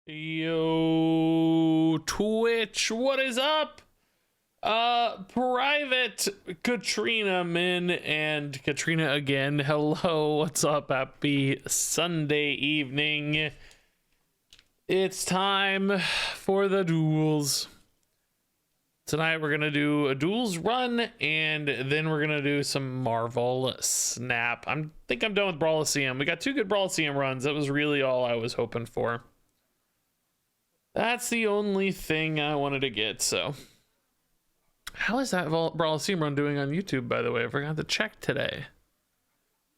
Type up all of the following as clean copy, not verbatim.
Yo, Twitch, what is up? Private Katrina Min and Katrina again. Hello, what's up? Happy Sunday evening. It's time for the duels. Tonight we're gonna do a duels run, and then we're gonna do some Marvel Snap. I think I'm done with Brawliseum. We got two good Brawliseum runs. That was really all I was hoping for. That's the only thing I wanted to get, so. How is that Brawliseum run doing on YouTube, by the way? I forgot to check today.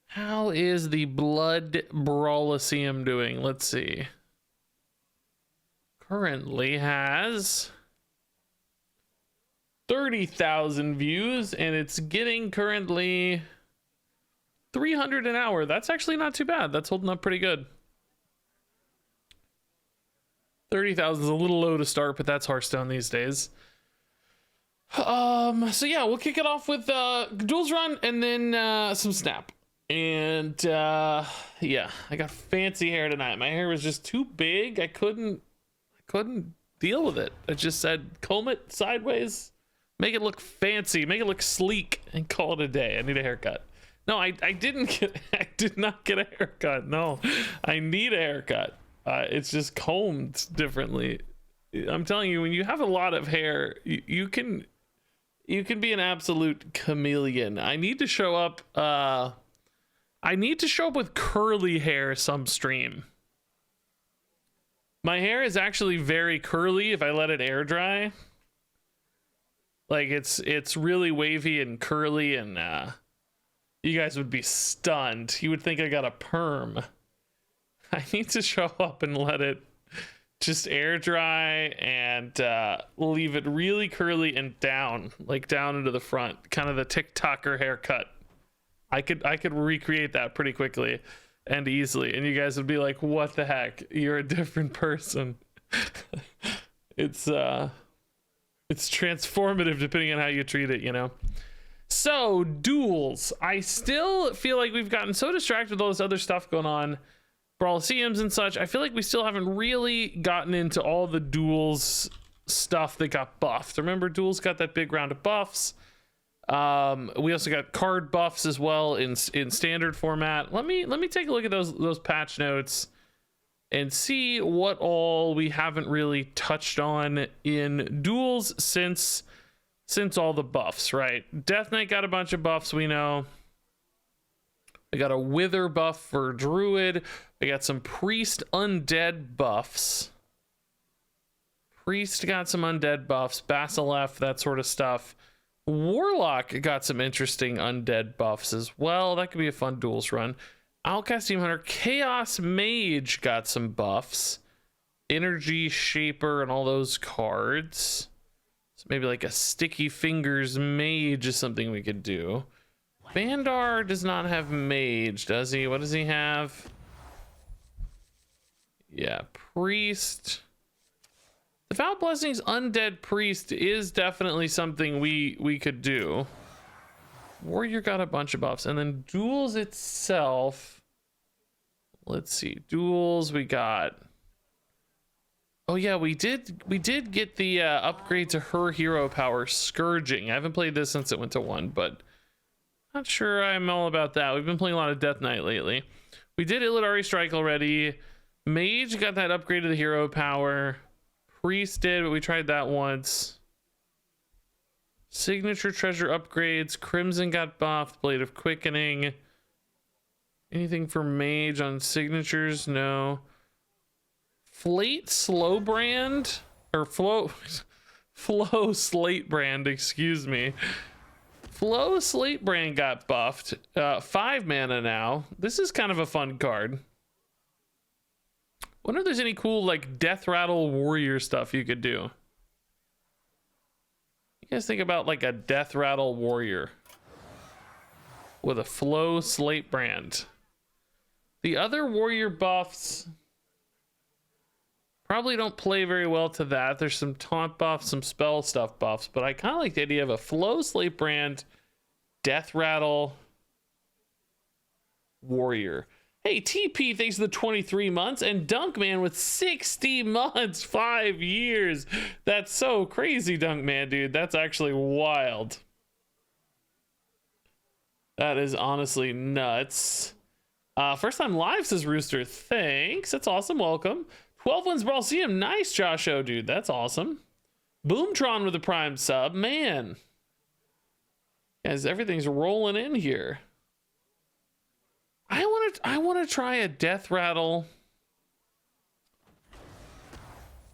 How is the Blood Brawliseum doing? Let's see. Currently has 30,000 views, and it's getting currently 300 an hour. That's actually not too bad. That's holding up pretty good. 30,000 is a little low to start, but that's Hearthstone these days. So yeah, we'll kick it off with duels run and then some snap. And yeah, I got fancy hair tonight. My hair was just too big. I couldn't deal with it. I just said comb it sideways, make it look fancy, make it look sleek, and call it a day. I need a haircut. No, I did not get a haircut. No, I need a haircut. It's just combed differently. I'm telling you, when you have a lot of hair, you can be an absolute chameleon. I need to show up with curly hair some stream. My hair is actually very curly if I let it air dry. Like it's really wavy and curly, and you guys would be stunned. You would think I got a perm. I need to show up and let it just air dry and leave it really curly and down, like down into the front, kind of the TikToker haircut. I could recreate that pretty quickly and easily, and you guys would be like, "What the heck? You're a different person." It's transformative depending on how you treat it, you know. So duels. I still feel like we've gotten so distracted with all this other stuff going on. Brawliseums and such. I feel like we still haven't really gotten into all the duels stuff that got buffed. Remember, duels got that big round of buffs. We also got card buffs as well in standard format. Let me take a look at those patch notes and see what all we haven't really touched on in duels since all the buffs, right? Death Knight got a bunch of buffs, we know. We got a Wither buff for Druid. We got some Priest Undead buffs. Priest got some Undead buffs. Basilisk, that sort of stuff. Warlock got some interesting Undead buffs as well. That could be a fun duels run. Outcast Demon Hunter. Chaos Mage got some buffs. Energy Shaper and all those cards. So maybe like a Sticky Fingers Mage is something we could do. Bandar does not have Mage, does he? What does he have? Yeah, Priest. Devout Blessings Undead Priest is definitely something we could do. Warrior got a bunch of buffs. And then Duels itself. Let's see. Duels we got. Oh yeah, we did get the upgrade to her hero power, Scourging. I haven't played this since it went to 1, but not sure I'm all about that. We've been playing a lot of Death Knight lately. We did Illidari Strike already. Mage got that upgrade to the hero power. Priest did, but we tried that once. Signature treasure upgrades. Crimson got buffed. Blade of Quickening. Anything for Mage on signatures? No. Flate Slowbrand? Or Flow Slatebrand, excuse me. Flow Slatebrand got buffed. 5 mana now. This is kind of a fun card. Wonder if there's any cool like Deathrattle warrior stuff you could do. You guys think about like a Deathrattle warrior with a Flow Slatebrand. The other warrior buffs probably don't play very well to that. There's some taunt buffs, some spell stuff buffs, but I kind of like the idea of a Flow Slatebrand Deathrattle warrior. Hey, TP, thanks for the 23 months. And Dunkman with 60 months, 5 years. That's so crazy, Dunkman, dude. That's actually wild. That is honestly nuts. First time live, says Rooster. Thanks. That's awesome. Welcome. 12 wins Brawlseum. Nice, Josho, dude. That's awesome. Boomtron with a prime sub. Man. Guys, everything's rolling in here. I want to try a Deathrattle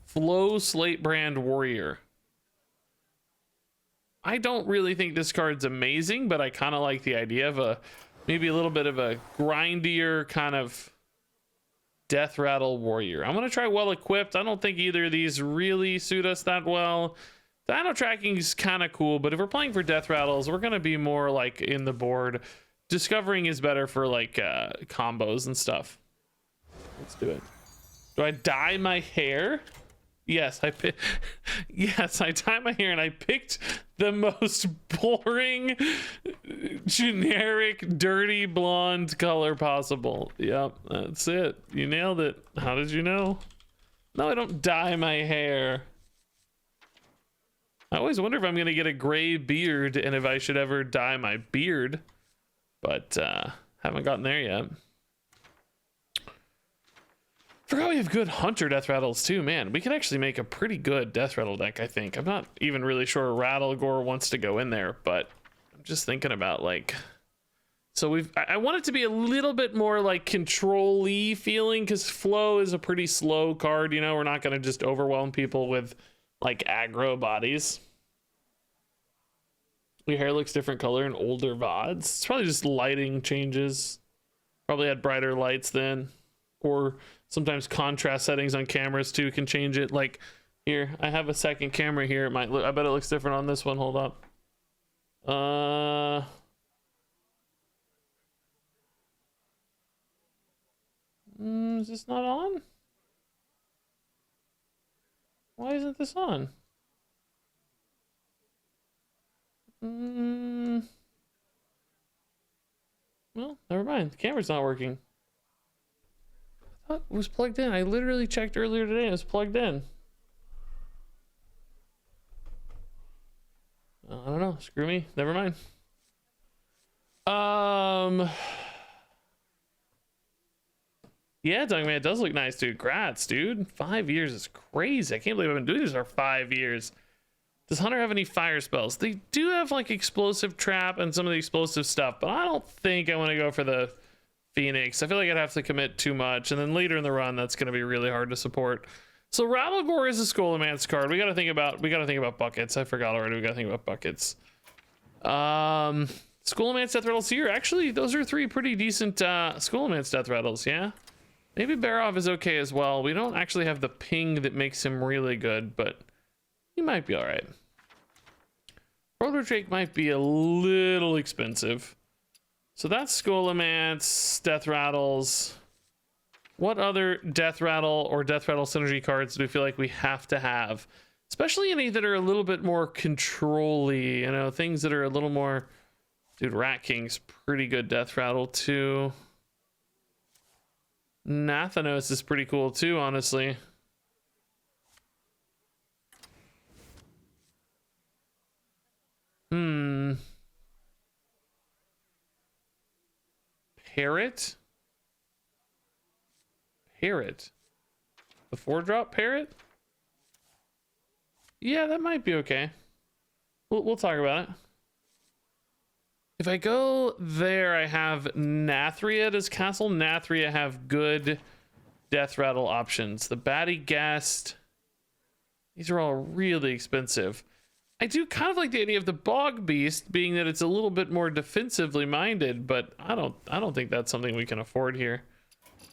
Flow Slatebrand Warrior. I don't really think this card's amazing, but I kind of like the idea of maybe a little bit of a grindier kind of Deathrattle Warrior. I'm going to try Well Equipped. I don't think either of these really suit us that well. Dino tracking is kind of cool, but if we're playing for Deathrattles, we're going to be more like in the board. Discovering is better for like combos and stuff. Let's do it. Do I dye my hair? Yes, yes, I dye my hair and I picked the most boring, generic, dirty blonde color possible. Yep, that's it. You nailed it. How did you know? No, I don't dye my hair. I always wonder if I'm gonna get a gray beard and if I should ever dye my beard. But haven't gotten there yet. Forgot we have good Hunter Deathrattles too, man. We could actually make a pretty good Deathrattle deck, I think. I'm not even really sure Rattlegore wants to go in there, but I'm just thinking about like... So I want it to be a little bit more like control-y feeling, because Flow is a pretty slow card, you know? We're not gonna just overwhelm people with like aggro bodies. Your hair looks different color in older VODs. It's probably just lighting changes. Probably had brighter lights then. Or sometimes contrast settings on cameras too can change it. Like here, I have a second camera here. It might look, I bet it looks different on this one. Hold up. Is this not on? Why isn't this on? Well, never mind. The camera's not working. I thought it was plugged in. I literally checked earlier today. It was plugged in. I don't know. Screw me. Never mind. Yeah, Dunkman, it does look nice, dude. Grats, dude. 5 years is crazy. I can't believe I've been doing this for 5 years. Does Hunter have any fire spells? They do have like explosive trap and some of the explosive stuff, but I don't think I want to go for the Phoenix. I feel like I'd have to commit too much, and then later in the run, that's going to be really hard to support. So Rattlegore is a Skullomance card. We got to think about buckets. I forgot already. We got to think about buckets. Skullomance Deathrattle Seer. Actually, those are 3 pretty decent Skullomance Deathrattles. Yeah. Maybe Barov is okay as well. We don't actually have the ping that makes him really good, but he might be all right. Proto Drake might be a little expensive. So that's Skullomance, Deathrattles. What other Deathrattle or Deathrattle synergy cards do we feel like we have to have? Especially any that are a little bit more control-y, you know, things that are a little more... Dude, Rat King's pretty good Deathrattle too. Nathanos is pretty cool too, honestly. Parrot? Parrot? The 4-drop Parrot? Yeah, that might be okay. We'll talk about it. If I go there, I have Nathria. Does Castle Nathria have good Deathrattle options? The Batty Guest. These are all really expensive. I do kind of like the idea of the Bog Beast, being that it's a little bit more defensively minded, but I don't think that's something we can afford here.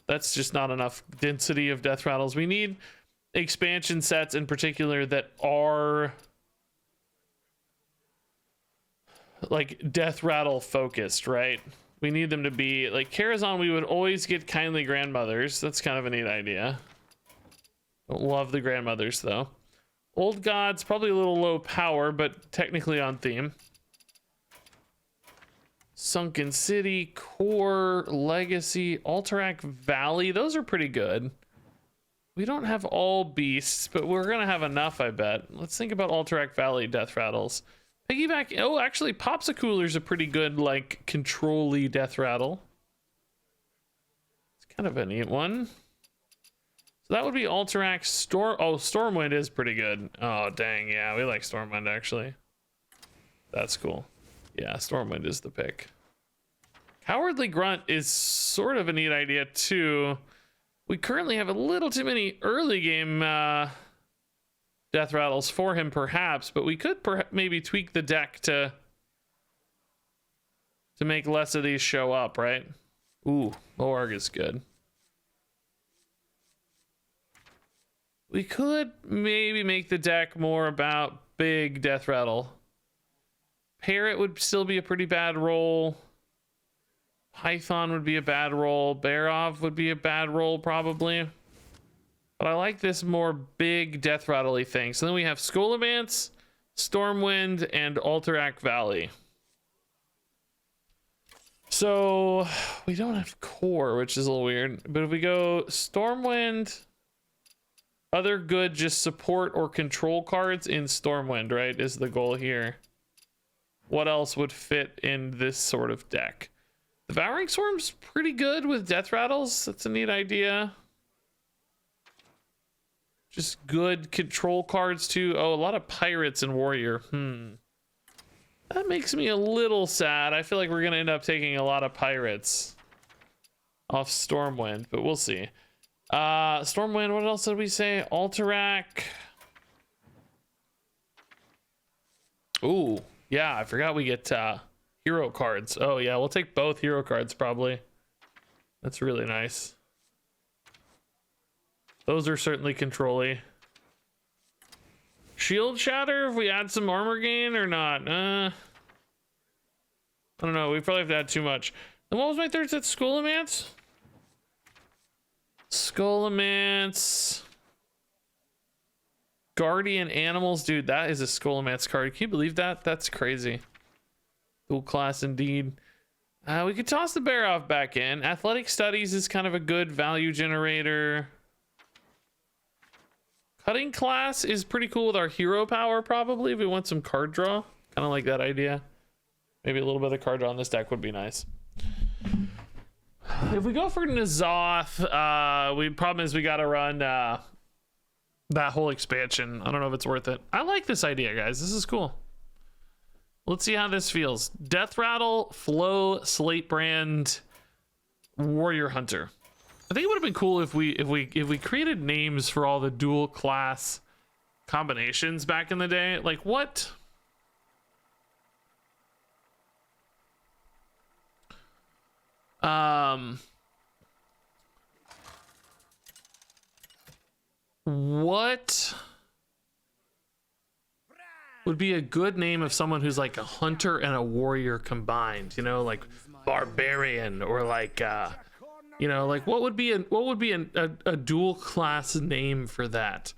That's just not enough density of Deathrattles. We need expansion sets in particular that are like Deathrattle focused, right? We need them to be like Karazhan. We would always get Kindly Grandmothers. That's kind of a neat idea. Don't love the grandmothers though. Old Gods, probably a little low power, but technically on theme. Sunken City, Core, Legacy, Alterac Valley. Those are pretty good. We don't have all beasts, but we're gonna have enough, I bet. Let's think about Alterac Valley Deathrattles. Piggyback. Oh, actually, Popsicooler's a pretty good, like, control-y Deathrattle. It's kind of a neat one. So that would be Alterac Storm. Oh, Stormwind is pretty good. Oh, dang, yeah, we like Stormwind actually. That's cool. Yeah, Stormwind is the pick. Cowardly Grunt is sort of a neat idea too. We currently have a little too many early game Deathrattles for him, perhaps, but we could maybe tweak the deck to make less of these show up, right? Ooh, Moarg is good. We could maybe make the deck more about big Deathrattle. Parrot would still be a pretty bad roll. Python would be a bad roll. Barov would be a bad roll, probably. But I like this more big Deathrattle-y thing. So then we have Scolamance, Stormwind, and Alterac Valley. So we don't have Core, which is a little weird. But if we go Stormwind, other good just support or control cards in Stormwind, right, is the goal here. What else would fit in this sort of deck? Devouring Swarm's pretty good with Deathrattles. That's a neat idea. Just good control cards too. Oh, a lot of Pirates and Warrior. That makes me a little sad. I feel like we're gonna end up taking a lot of Pirates off Stormwind, but we'll see. Stormwind, what else did we say? Alterac. Ooh, yeah, I forgot we get hero cards. Oh yeah, we'll take both hero cards probably. That's really nice. Those are certainly control-y. Shield Shatter, if we add some armor gain or not? I don't know, we probably have to add too much. And what was my third set? Scolamance? Scolamance. Guardian Animals, dude, that is a Scolamance card. Can you believe that? That's crazy. Cool class indeed. We could toss the Barov back in. Athletic Studies is kind of a good value generator. Cutting Class is pretty cool with our hero power, probably, if we want some card draw. Kind of like that idea. Maybe a little bit of card draw on this deck would be nice. If we go for N'Zoth, problem is we gotta run that whole expansion. I don't know if it's worth it. I like this idea, guys. This is cool. Let's see how this feels. Deathrattle, Flow, Slatebrand, Warrior Hunter. I think it would have been cool if we created names for all the dual class combinations back in the day. Like what? What would be a good name of someone who's like a hunter and a warrior combined, you know, like barbarian, or like you know, like what would be a dual class name for that?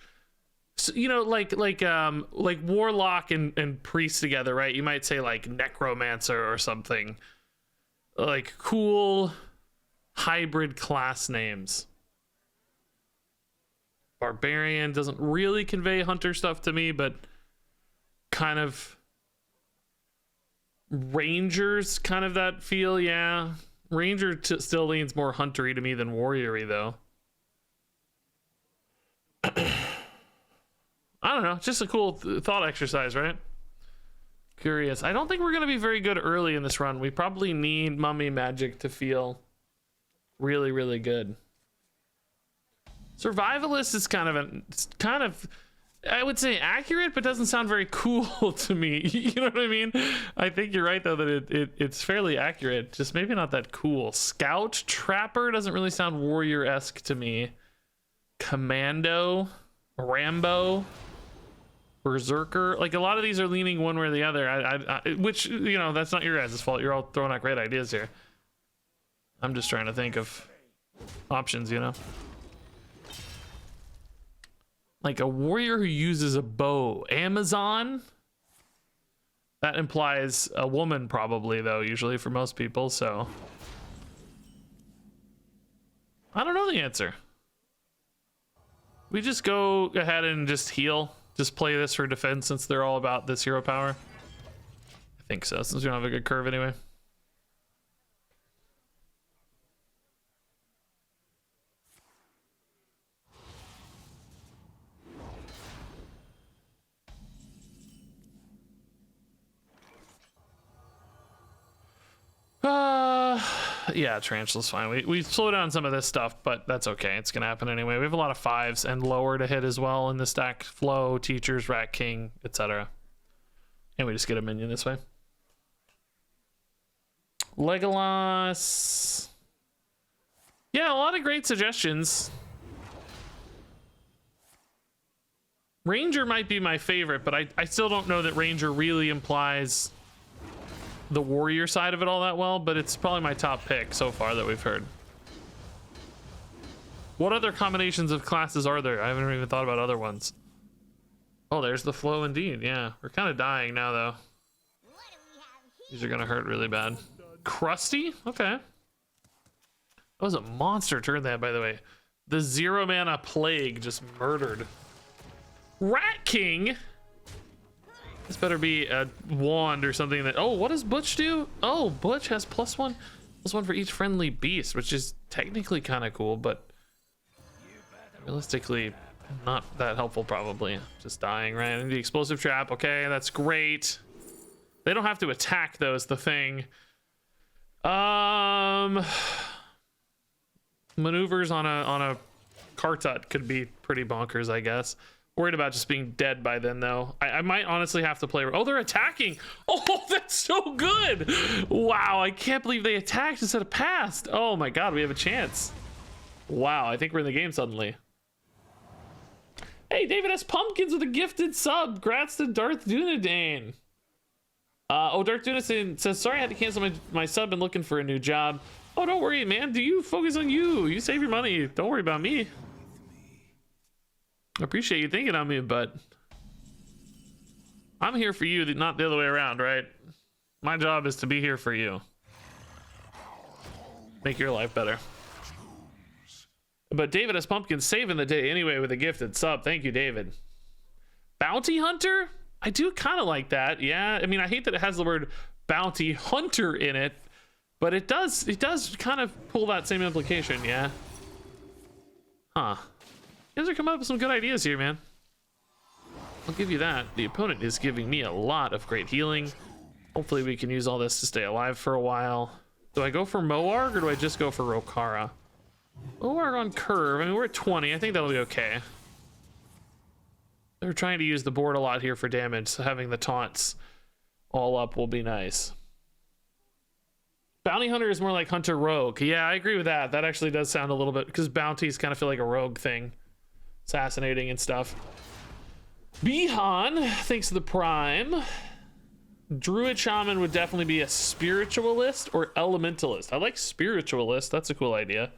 So, you know, like warlock and priest together, right? You might say like necromancer or something. Like cool hybrid class names. Barbarian doesn't really convey hunter stuff to me, but kind of Rangers, kind of that feel, yeah. Ranger still leans more huntery to me than warriory, though. I don't know, just a cool thought exercise, right? Curious. I don't think we're gonna be very good early in this run. We probably need Mummy Magic to feel really, really good. Survivalist is kind of I would say accurate, but doesn't sound very cool to me. You know what I mean? I think you're right though that it's fairly accurate, just maybe not that cool. Scout Trapper doesn't really sound warrior-esque to me. Commando, Rambo, Berserker, like a lot of these are leaning one way or the other. Which, you know, that's not your guys' fault. You're all throwing out great ideas here. I'm just trying to think of options, you know. Like a warrior who uses a bow. Amazon? That implies a woman probably, though, usually for most people, so I don't know the answer. We just go ahead and just heal. Just play this for defense since they're all about this hero power. I think so, since we don't have a good curve anyway. Yeah, Tarantula's fine. We slow down some of this stuff, but that's okay. It's gonna happen anyway. We have a lot of 5s and lower to hit as well in the stack. Flow, Teachers, Rat King, etc. And we just get a minion this way. Legolas. Yeah, a lot of great suggestions. Ranger might be my favorite, but I still don't know that Ranger really implies the warrior side of it all that well, but it's probably my top pick so far that we've heard. What other combinations of classes are there? I haven't even thought about other ones. Oh, there's the flow indeed. Yeah, we're kind of dying now though. These are gonna hurt really bad. Crusty? Okay. That was a monster turn that, by the way. The 0 mana plague just murdered. Rat King? This better be a wand or something that... Oh, what does Butch do? Oh, Butch has +1 for each friendly beast, which is technically kind of cool, but realistically not that helpful probably. Just dying, right? And the explosive trap, okay, that's great. They don't have to attack though, is the thing. Maneuvers on a Kartut could be pretty bonkers, I guess. Worried about just being dead by then, though. I might honestly have to play... Oh, they're attacking! Oh, that's so good! Wow, I can't believe they attacked instead of passed. Oh my god, we have a chance. Wow, I think we're in the game suddenly. Hey, David S. Pumpkins with a gifted sub. Grats to Darth Dunedain. Darth Dunedain says, sorry I had to cancel my sub and looking for a new job. Oh, don't worry, man. Do you focus on you? You save your money. Don't worry about me. I appreciate you thinking on me, but I'm here for you, not the other way around, right? My job is to be here for you. Make your life better. But David S. Pumpkin saving the day anyway with a gifted sub. Thank you, David. Bounty Hunter? I do kind of like that. Yeah, I mean, I hate that it has the word Bounty Hunter in it, but it does kind of pull that same implication, yeah? Huh. You guys are coming up with some good ideas here, man. I'll give you that. The opponent is giving me a lot of great healing. Hopefully we can use all this to stay alive for a while. Do I go for Moarg or do I just go for Rokara? Moarg on curve. I mean, we're at 20. I think that'll be okay. They're trying to use the board a lot here for damage, so having the taunts all up will be nice. Bounty Hunter is more like Hunter Rogue. Yeah, I agree with that. That actually does sound a little bit... Because bounties kind of feel like a rogue thing. Assassinating and stuff. Bihan, thanks to the Prime. Druid Shaman would definitely be a spiritualist or elementalist. I like spiritualist. That's a cool idea.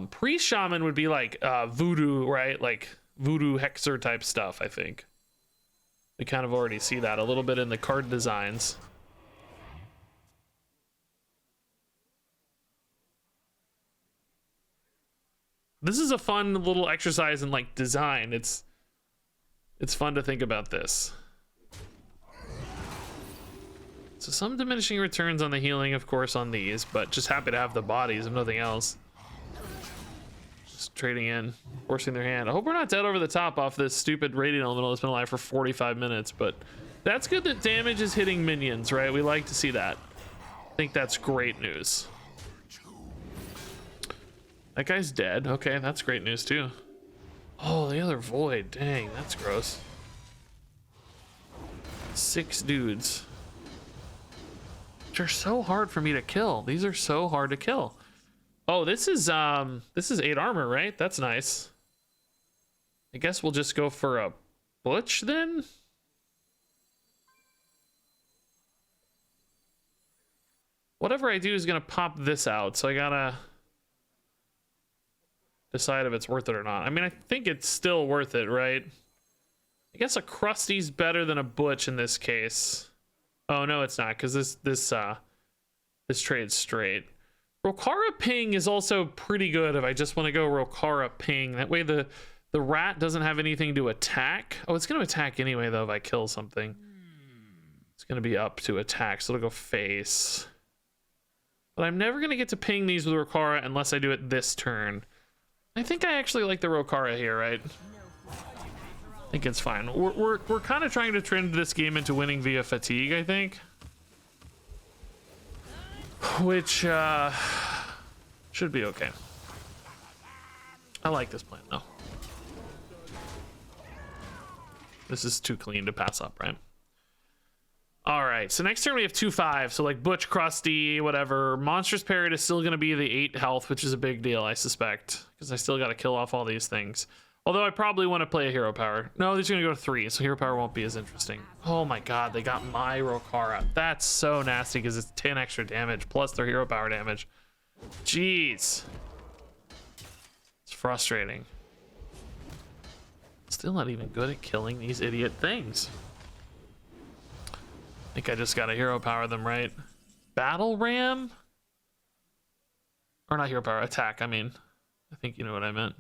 Priest Shaman would be like voodoo, right? Like voodoo hexer type stuff, I think. We kind of already see that a little bit in the card designs. This is a fun little exercise in like design. It's fun to think about this. So some diminishing returns on the healing, of course, on these, but just happy to have the bodies if nothing else. Just trading in, forcing their hand. I hope we're not dead over the top off this stupid radiant elemental that's been alive for 45 minutes, but that's good that damage is hitting minions, right? We like to see that. I think that's great news. That guy's dead. Okay, that's great news too. Oh, the other void. Dang, that's gross. 6 dudes. Which are so hard for me to kill. These are so hard to kill. Oh, this is 8 armor, right? That's nice. I guess we'll just go for a Butch then. Whatever I do is gonna pop this out, so I gotta decide if it's worth it or not. I mean, I think it's still worth it, right? I guess a Krusty's better than a Butch in this case. Oh no, it's not, because this trade's straight. Rokara Ping is also pretty good if I just want to go Rokara Ping. That way the rat doesn't have anything to attack. Oh, it's going to attack anyway though if I kill something. It's going to be up to attack, so it'll go face. But I'm never going to get to ping these with Rokara unless I do it this turn. I think I actually like the Rokara here, right? I think it's fine. We're kind of trying to trend this game into winning via fatigue, I think. Which should be okay. I like this plan though. This is too clean to pass up, right? All right, so next turn we have 2/5. So like Butch, Krusty, whatever. Monstrous Parrot is still gonna be the 8 health, which is a big deal, I suspect, because I still gotta kill off all these things. Although I probably want to play a hero power. No, these are gonna go to 3, so hero power won't be as interesting. Oh my god, they got my Rokara. That's so nasty because it's 10 extra damage plus their hero power damage. Jeez. It's frustrating. Still not even good at killing these idiot things. I think I just gotta hero power them, right? Battle Ram? Or not hero power, attack, I mean. I think you know what I meant.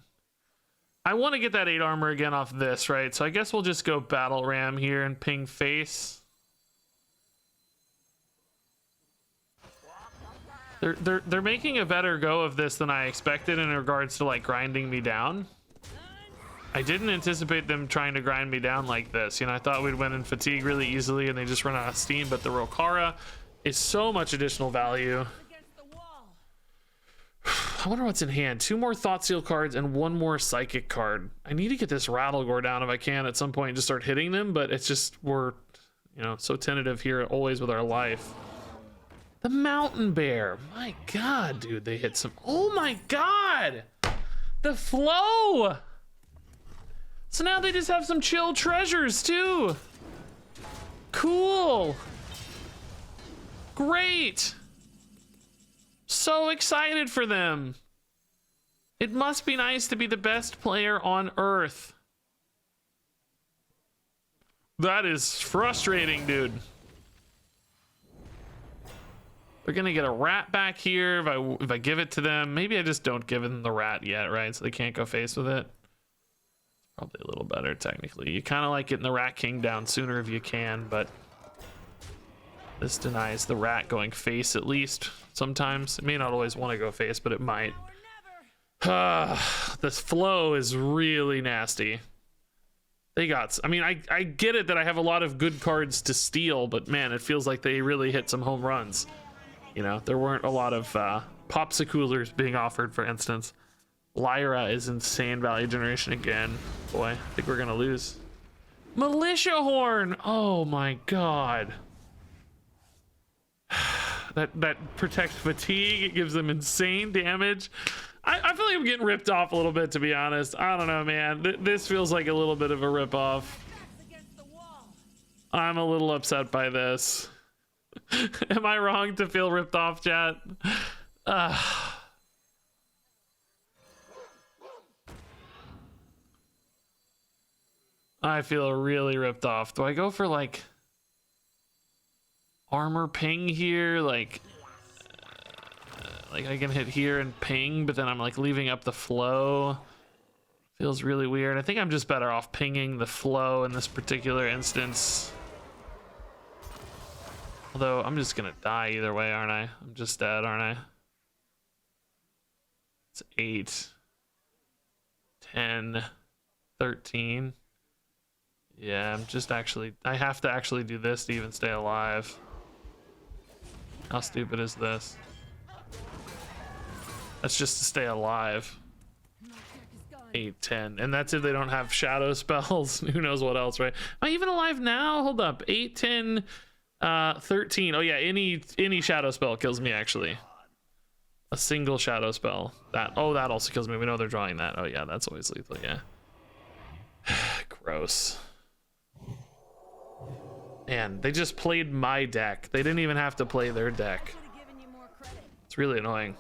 I want to get that 8 armor again off this, right? So I guess we'll just go Battle Ram here and ping face. They're making a better go of this than I expected in regards to like grinding me down. I didn't anticipate them trying to grind me down like this. You know, I thought we'd win in fatigue really easily and they just run out of steam, but the Rokara is so much additional value. I wonder what's in hand. 2 more Thoughtseal cards and 1 more Psychic card. I need to get this Rattlegore down if I can at some point and just start hitting them, but it's just, we're, you know, so tentative here always with our life. The Mountain Bear. My god, dude, they hit some. Oh my god! The flow! So now they just have some chill treasures too. Cool. Great. So excited for them. It must be nice to be the best player on Earth. That is frustrating, dude. They're gonna get a rat back here if I give it to them. Maybe I just don't give them the rat yet, right? So they can't go face with it. Probably a little better technically. You kind of like getting the Rat King down sooner if you can, but this denies the rat going face at least sometimes. It may not always want to go face, but it might. This flow is really nasty. They got, I mean, I get it that I have a lot of good cards to steal, but man, it feels like they really hit some home runs. You know, there weren't a lot of popsicoolers being offered, for instance. Lyra is insane value generation again. Boy, I think we're gonna lose. Militia Horn! Oh my god. That protects fatigue, it gives them insane damage. I feel like I'm getting ripped off a little bit, to be honest. I don't know, man. This feels like a little bit of a ripoff. I'm a little upset by this. Am I wrong to feel ripped off, chat? I feel really ripped off. Do I go for like armor ping here? Like I can hit here and ping, but then I'm like leaving up the flow. Feels really weird. I think I'm just better off pinging the flow in this particular instance. Although I'm just gonna die either way, aren't I? I'm just dead, aren't I? It's 8, 10, 13. Yeah, I'm just actually, I have to actually do this to even stay alive. How stupid is this? That's just to stay alive. 8, 10, and that's if they don't have shadow spells. Who knows what else, right? Am I even alive now? Hold up. 8, 10, 13. Oh yeah, any shadow spell kills me actually. A single shadow spell. That also kills me. We know they're drawing that. Oh yeah, that's always lethal, yeah. Gross. Man, they just played my deck. They didn't even have to play their deck. It's really annoying.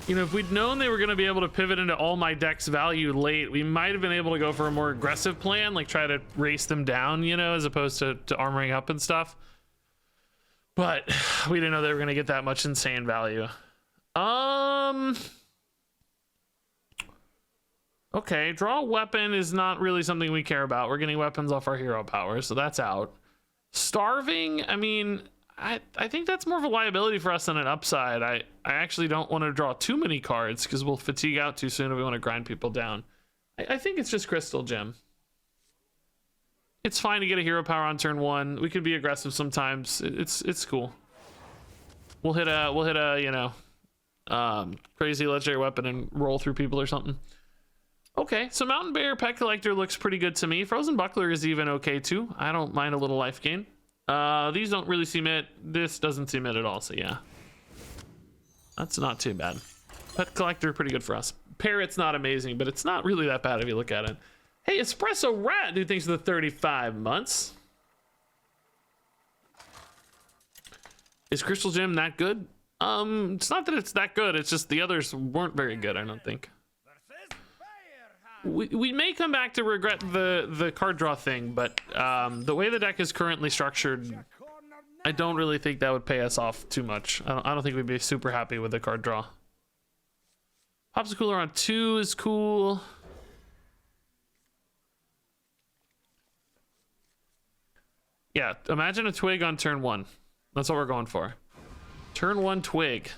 You know, if we'd known they were going to be able to pivot into all my deck's value late, we might have been able to go for a more aggressive plan, like try to race them down, you know, as opposed to armoring up and stuff. But we didn't know they were going to get that much insane value. Okay, draw a weapon is not really something we care about. We're getting weapons off our hero power, so that's out. Starving, I mean, I think that's more of a liability for us than an upside. I actually don't want to draw too many cards because we'll fatigue out too soon if we want to grind people down. I think it's just Crystal Gem. It's fine to get a hero power on turn 1. We could be aggressive sometimes. It's cool. We'll hit a you know, crazy legendary weapon and roll through people or something. Okay, so Mountain Bear Pet Collector looks pretty good to me. Frozen Buckler is even okay too. I don't mind a little life gain. These don't really seem it. This doesn't seem it at all, so yeah. That's not too bad. Pet Collector, pretty good for us. Parrot's not amazing, but it's not really that bad if you look at it. Hey, Espresso Rat, dude, thanks for the 35 months. Is Crystal Gem that good? It's not that it's that good, it's just the others weren't very good, I don't think. We may come back to regret the card draw thing, but the way the deck is currently structured, I don't really think that would pay us off too much. I don't think we'd be super happy with the card draw. Popsicle on 2 is cool. Yeah, imagine a twig on turn 1. That's what we're going for. Turn 1 twig.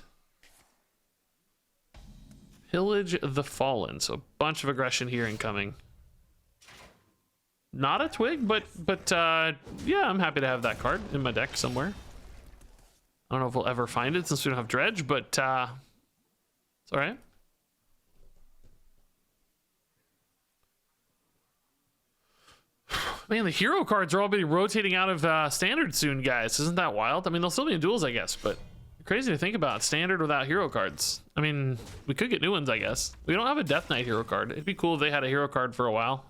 Pillage the Fallen. So a bunch of aggression here incoming. Not a twig, but yeah, I'm happy to have that card in my deck somewhere. I don't know if we'll ever find it since we don't have Dredge, but it's all right. Man, the hero cards are all being rotating out of standard soon, guys. Isn't that wild? I mean, they'll still be in duels, I guess, but crazy to think about. Standard without hero cards. I mean, we could get new ones, I guess. We don't have a Death Knight hero card. It'd be cool if they had a hero card for a while.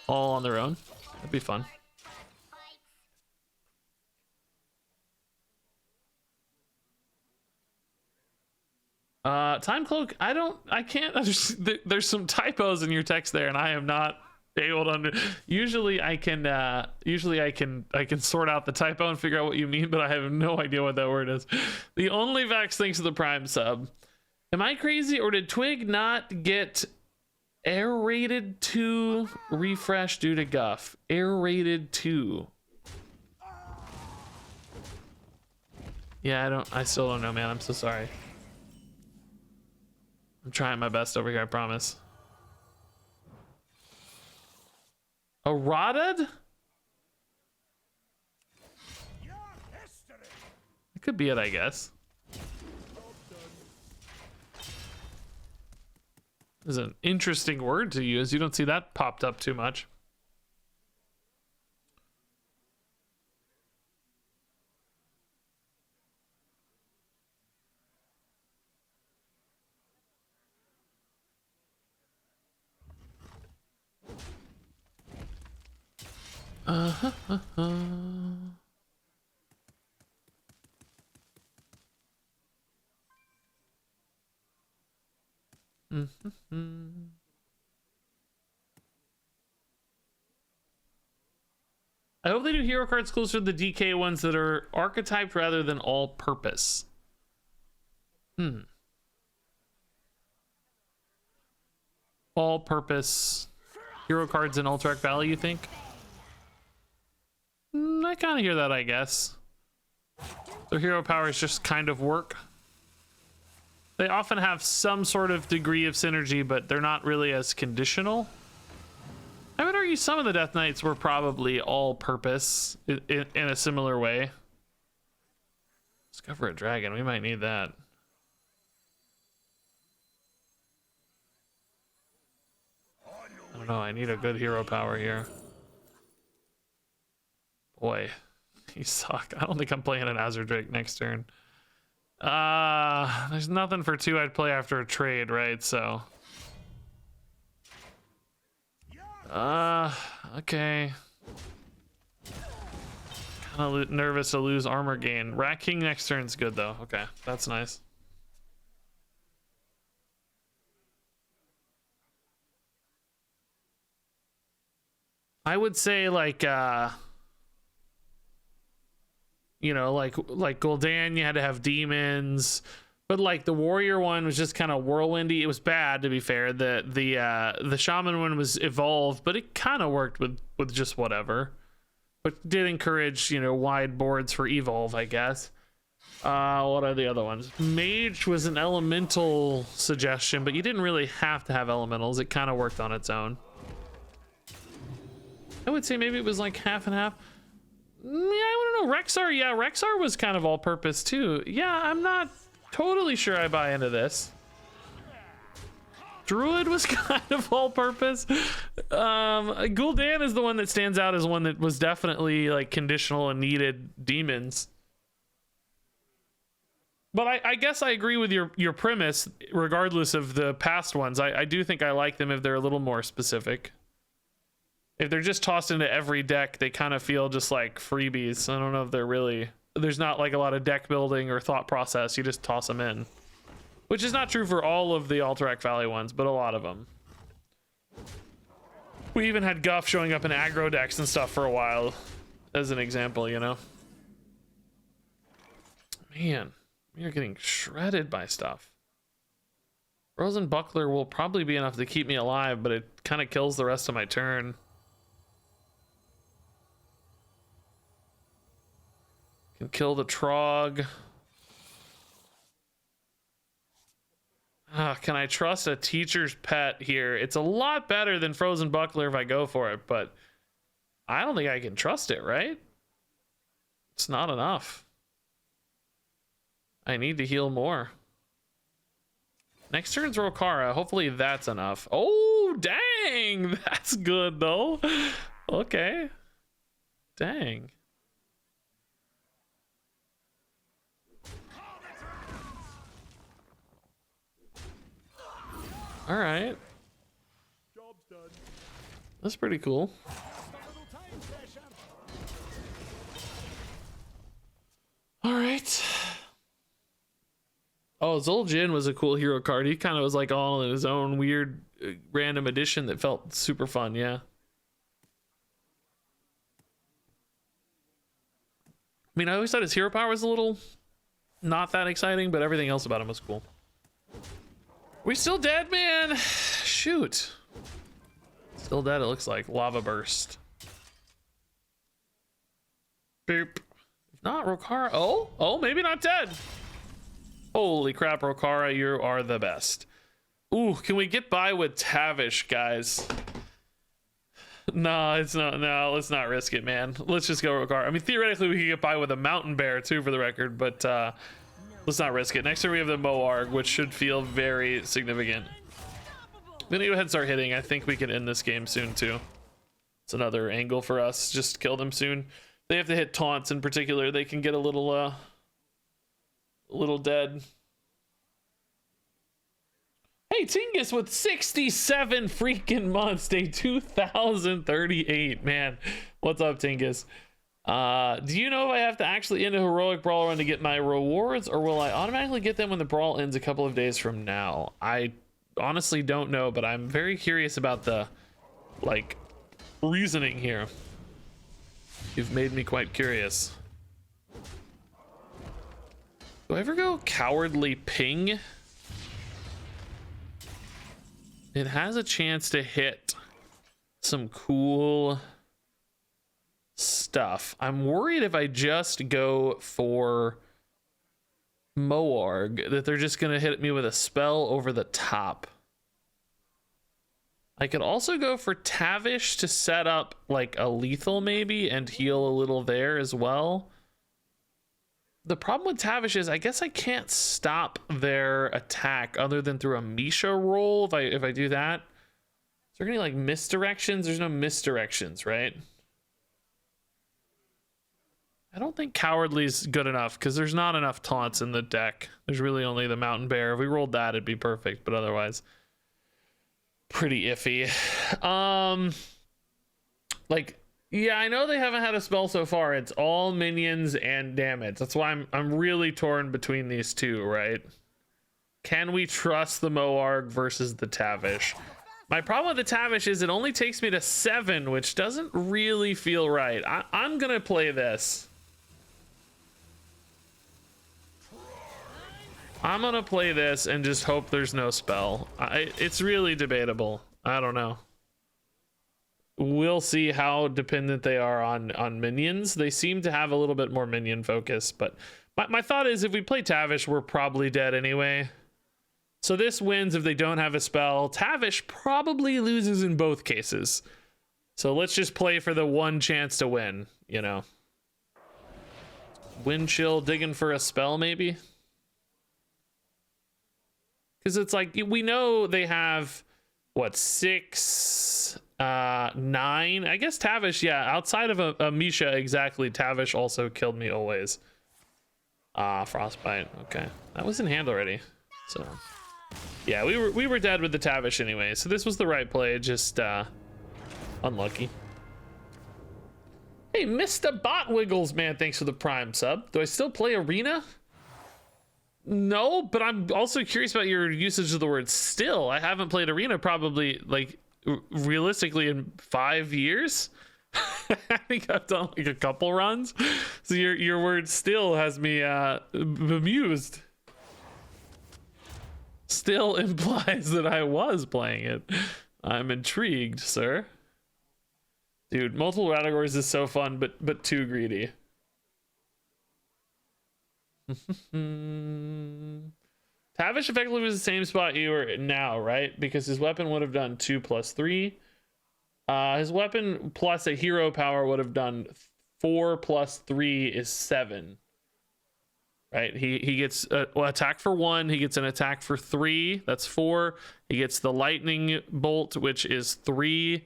All on their own. That'd be fun. Time Cloak, I can't understand. There's some typos in your text there, and I am not able to usually I can sort out the typo and figure out what you mean, but I have no idea what that word is. The only Vax thanks to the Prime sub. Am I crazy, or did Twig not get air rated 2 refresh due to guff? Air rated 2. Yeah, I still don't know, man. I'm so sorry. I'm trying my best over here, I promise. Eroded? It could be it, I guess. This is an interesting word to use. You don't see that popped up too much. I hope they do hero cards closer to the DK ones that are archetyped rather than all purpose. All purpose hero cards in Alterac Valley, you think? I kind of hear that, I guess. Their hero powers just kind of work. They often have some sort of degree of synergy, but they're not really as conditional. I would argue some of the Death Knights were probably all-purpose in a similar way. Discover a dragon. We might need that. I don't know. I need a good hero power here. Boy, you suck. I don't think I'm playing an Azure Drake next turn. There's nothing for 2 I'd play after a trade, right? So okay. Kind of nervous to lose armor gain. Rat King next turn's good though. Okay, that's nice. I would say like you know, like Gul'dan, you had to have demons, but like the warrior one was just kind of whirlwindy. It was bad, to be fair. The shaman one was evolved, but it kind of worked with just whatever, but did encourage, you know, wide boards for evolve, I guess. What are the other ones? Mage was an elemental suggestion, but you didn't really have to have elementals. It kind of worked on its own. I would say maybe it was like half and half. Yeah, I don't know. Rexar, yeah, Rexar was kind of all-purpose too. Yeah, I'm not totally sure I buy into this. Druid was kind of all-purpose. Gul'dan is the one that stands out as one that was definitely like conditional and needed demons. But I guess I agree with your premise, regardless of the past ones. I do think I like them if they're a little more specific. If they're just tossed into every deck, they kind of feel just like freebies. I don't know if they're really... There's not like a lot of deck building or thought process. You just toss them in. Which is not true for all of the Alterac Valley ones, but a lot of them. We even had Guff showing up in aggro decks and stuff for a while, as an example, you know? Man, we are getting shredded by stuff. Frozen Buckler will probably be enough to keep me alive, but it kind of kills the rest of my turn. Can kill the Trog. Can I trust a teacher's pet here? It's a lot better than Frozen Buckler if I go for it, but I don't think I can trust it, right? It's not enough. I need to heal more. Next turn's Rokara. Hopefully that's enough. Oh, dang! That's good, though. Okay. Dang. All right. That's pretty cool. All right. Oh, Zul'jin was a cool hero card. He kind of was like all in his own weird random edition that felt super fun, yeah. I mean, I always thought his hero power was a little not that exciting, but everything else about him was cool. We still dead, man? Shoot. Still dead, it looks like. Lava burst. Boop. If not, Rokara. Oh, maybe not dead. Holy crap, Rokara, you are the best. Ooh, can we get by with Tavish, guys? No, it's not. No, let's not risk it, man. Let's just go Rokara. I mean, theoretically, we could get by with a Mountain Bear, too, for the record, but let's not risk it. Next turn, we have the Moarg, which should feel very significant. I'm gonna go ahead and start hitting. I think we can end this game soon, too. It's another angle for us. Just kill them soon. They have to hit taunts in particular. They can get a little dead. Hey, Tingus with 67 freaking months, day 2038, man. What's up, Tingus? Do you know if I have to actually end a heroic brawl run to get my rewards, or will I automatically get them when the brawl ends a couple of days from now? I honestly don't know, but I'm very curious about the like reasoning here. You've made me quite curious. Do I ever go Cowardly Ping? It has a chance to hit some cool stuff. I'm worried if I just go for Moarg that they're just gonna hit me with a spell over the top. I could also go for Tavish to set up like a lethal maybe and heal a little there as well. The problem with Tavish is I guess I can't stop their attack other than through a Misha roll if I do that. Is there any like misdirections? There's no misdirections, right? I don't think Cowardly's good enough because there's not enough taunts in the deck. There's really only the Mountain Bear. If we rolled that, it'd be perfect, but otherwise pretty iffy. Yeah, I know they haven't had a spell so far. It's all minions and damage. That's why I'm really torn between these two, right? Can we trust the Moarg versus the Tavish? My problem with the Tavish is it only takes me to 7, which doesn't really feel right. I'm gonna play this. I'm gonna play this and just hope there's no spell. It's really debatable. I don't know. We'll see how dependent they are on minions. They seem to have a little bit more minion focus, but my thought is if we play Tavish, we're probably dead anyway. So this wins if they don't have a spell. Tavish probably loses in both cases. So let's just play for the one chance to win, you know. Wind Chill digging for a spell maybe? Because it's like, we know they have, what, 6, 9? I guess Tavish, yeah, outside of a Misha, exactly, Tavish also killed me always. Frostbite, okay. That was in hand already, so... Yeah, we were dead with the Tavish anyway, so this was the right play, just unlucky. Hey, Mr. Bot Wiggles, man, thanks for the Prime sub. Do I still play Arena? No, but I'm also curious about your usage of the word still. I haven't played Arena probably, like, realistically in 5 years. I think I've done like a couple runs. So your word still has me bemused. Still implies that I was playing it. I'm intrigued, sir. Dude, multiple categories is so fun, but too greedy. Tavish effectively was the same spot you were in now, right? Because his weapon would have done 2 + 3. His weapon plus a hero power would have done 4 + 3 is 7. Right, he gets attack for 1, he gets an attack for 3, that's 4. He gets the lightning bolt, which is 3.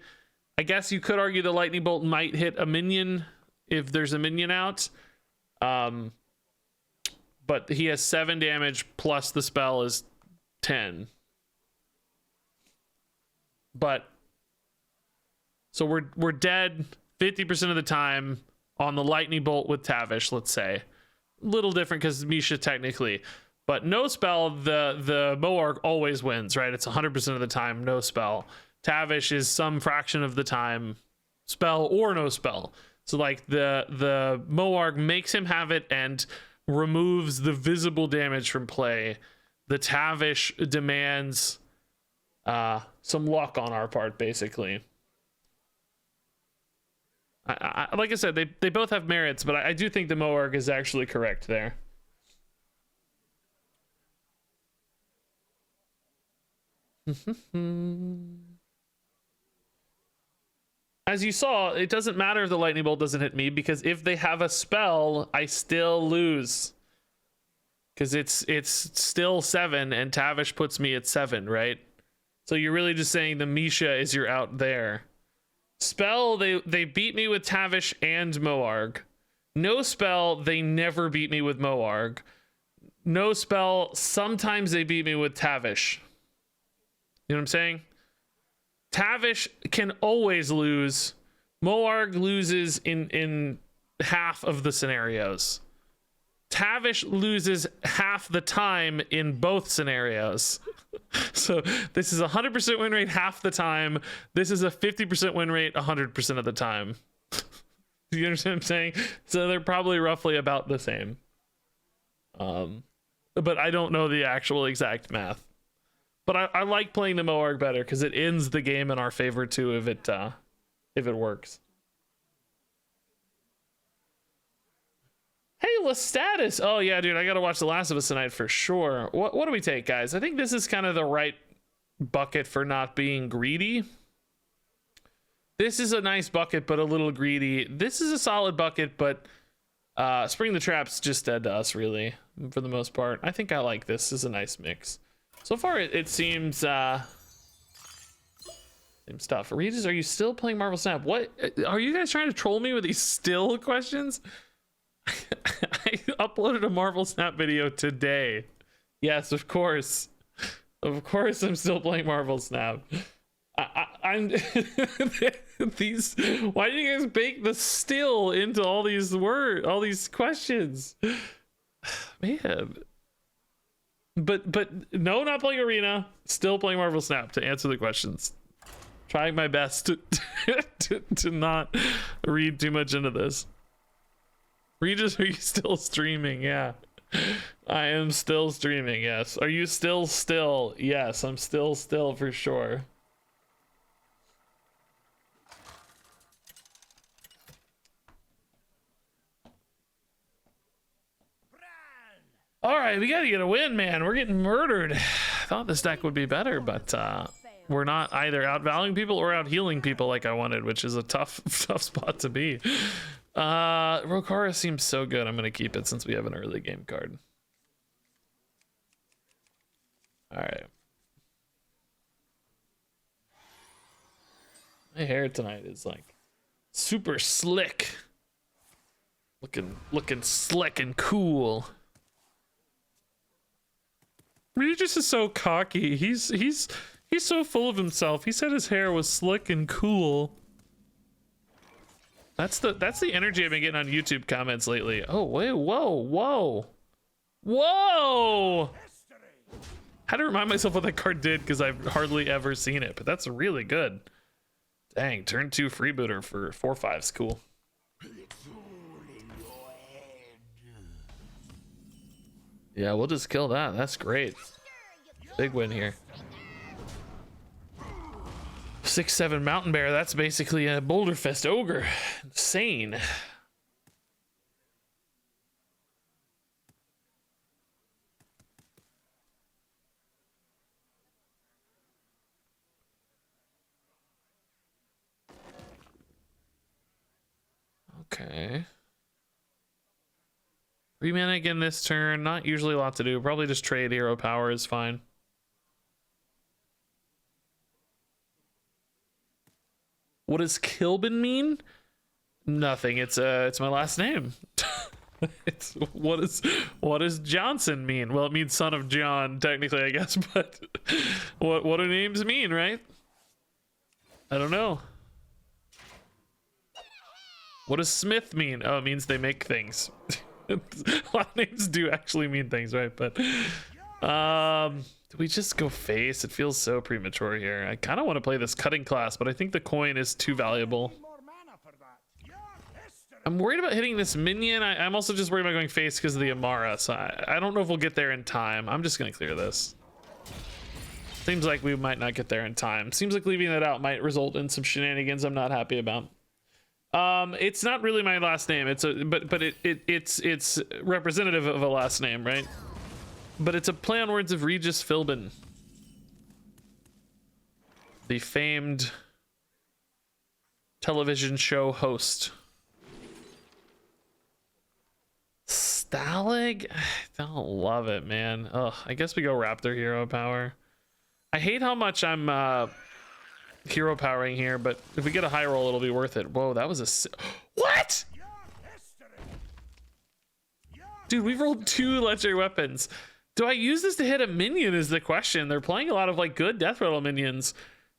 I guess you could argue the lightning bolt might hit a minion if there's a minion out. But he has 7 damage plus the spell is 10. But so we're dead 50% of the time on the lightning bolt with Tavish, let's say. Little different because Misha technically, but no spell, the Moarg always wins, right? It's 100% of the time no spell. Tavish is some fraction of the time spell or no spell. So like the Moarg makes him have it and removes the visible damage from play. The Tavish demands some luck on our part, basically. Like I said, they both have merits, but I do think the Moarg is actually correct there. As you saw, it doesn't matter if the lightning bolt doesn't hit me, because if they have a spell, I still lose. Because it's still 7, and Tavish puts me at 7, right? So you're really just saying the Misha is your out there. Spell, they beat me with Tavish and Moarg. No spell, they never beat me with Moarg. No spell, sometimes they beat me with Tavish. You know what I'm saying? Tavish can always lose. Moarg loses in half of the scenarios. Tavish loses half the time in both scenarios. So this is a 100% win rate half the time. This is a 50% win rate 100% of the time. Do you understand what I'm saying? So they're probably roughly about the same. But I don't know the actual exact math. But I like playing the Moarg better because it ends the game in our favor too if it works. Hey, Lestatus. Oh yeah, dude, I gotta watch The Last of Us tonight for sure. What do we take, guys? I think this is kind of the right bucket for not being greedy. This is a nice bucket, but a little greedy. This is a solid bucket, but Spring the Trap's just dead to us, really, for the most part. I think I like this. This is a nice mix. So far, it seems same stuff. Regis, are you still playing Marvel Snap? What are you guys trying to troll me with these still questions? I uploaded a Marvel Snap video today. Yes, of course. Of course I'm still playing Marvel Snap. I'm these, why do you guys bake the still into all these all these questions? Man. But no, not playing Arena, still playing Marvel Snap to answer the questions. Trying my best to not read too much into this. Regis, are you still streaming? Yeah. I am still streaming, yes. Are you still? Yes, I'm still for sure. All right, we gotta get a win, man. We're getting murdered. I thought this deck would be better, but we're not either outvaluing people or out healing people like I wanted, which is a tough spot to be. Rokara seems so good. I'm gonna keep it since we have an early game card. All right. My hair tonight is like super slick, looking slick and cool. Regis is so cocky. He's so full of himself. He said his hair was slick and cool. That's the energy I've been getting on YouTube comments lately. Oh wait, whoa. Had to remind myself what that card did because I've hardly ever seen it, but that's really good. Dang, turn 2 freebooter for 4/5's cool. Yeah, we'll just kill that. That's great. Big win here. 6/7 Mountain Bear. That's basically a Boulderfest Ogre. Insane. Okay. 3 mana again this turn. Not usually a lot to do. Probably just trade hero power is fine. What does Killbin mean? Nothing. It's my last name. It's what does Johnson mean? Well, it means son of John technically, I guess, but what do names mean, right? I don't know. What does Smith mean? Oh, it means they make things. A lot of names do actually mean things, right? But do we just go face? It feels so premature here. I kind of want to play this cutting class, but I think the coin is too valuable. I'm worried about hitting this minion. I'm also just worried about going face because of the Amara, so I don't know if we'll get there in time. I'm just gonna clear this. Seems like we might not get there in time. Seems like leaving that out might result in some shenanigans I'm not happy about. It's not really my last name. It's it's representative of a last name, right? But it's a play on words of RegisKillbin, the famed television show host. Stalag? I don't love it, man. Ugh, I guess we go Raptor hero power. I hate how much I'm hero powering here, but if we get a high roll, it'll be worth it. Whoa, that was a what? Dude, we've rolled 2 legendary weapons. Do I use this to hit a minion is the question. They're playing a lot of like good Deathrattle minions.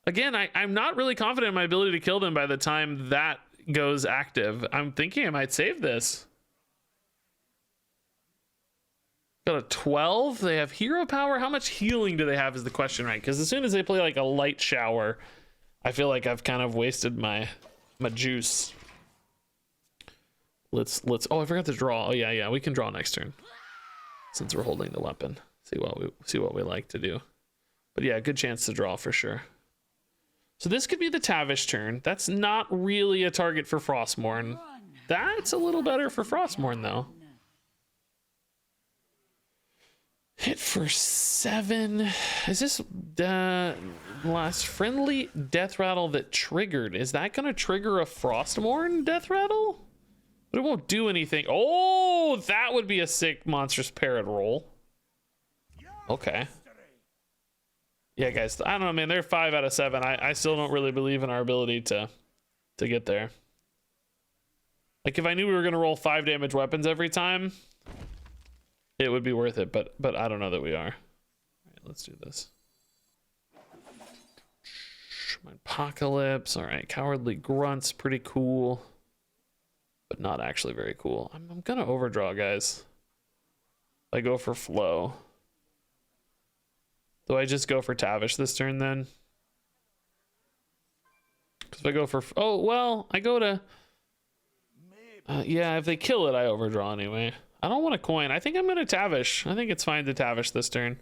Again, I'm not really confident in my ability to kill them by the time that goes active. I'm thinking I might save this. Got a 12. They have hero power. How much healing do they have is the question, right? Because as soon as they play like a light shower, I feel like I've kind of wasted my juice. Let's oh, I forgot to draw. Oh yeah, we can draw next turn since we're holding the weapon. See what we like to do. But yeah, good chance to draw for sure. So this could be the Tavish turn. That's not really a target for Frostmourne. That's a little better for Frostmourne though. Hit for 7. Is this the last friendly Deathrattle that triggered? Is that gonna trigger a Frostmourne Deathrattle? But it won't do anything. Oh, that would be a sick monstrous parrot roll. Okay. Yeah, guys, I don't know, man. They're 5 out of 7. I still don't really believe in our ability to get there. Like if I knew we were gonna roll 5 damage weapons every time, it would be worth it, but I don't know that we are. All right, let's do this. Apocalypse. All right, Cowardly Grunt's pretty cool, but not actually very cool. I'm gonna overdraw, guys. I go for flow. Do I just go for Tavish this turn then? Because if I go for... Oh, well, I go to... yeah, if they kill it, I overdraw anyway. I don't want a coin. I think I'm going to Tavish. I think it's fine to Tavish this turn.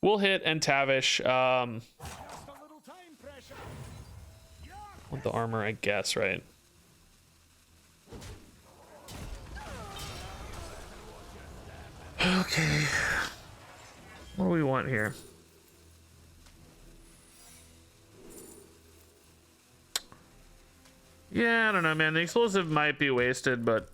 We'll hit and Tavish. Want the armor, I guess, right? Okay. What do we want here? Yeah, I don't know, man. The explosive might be wasted, but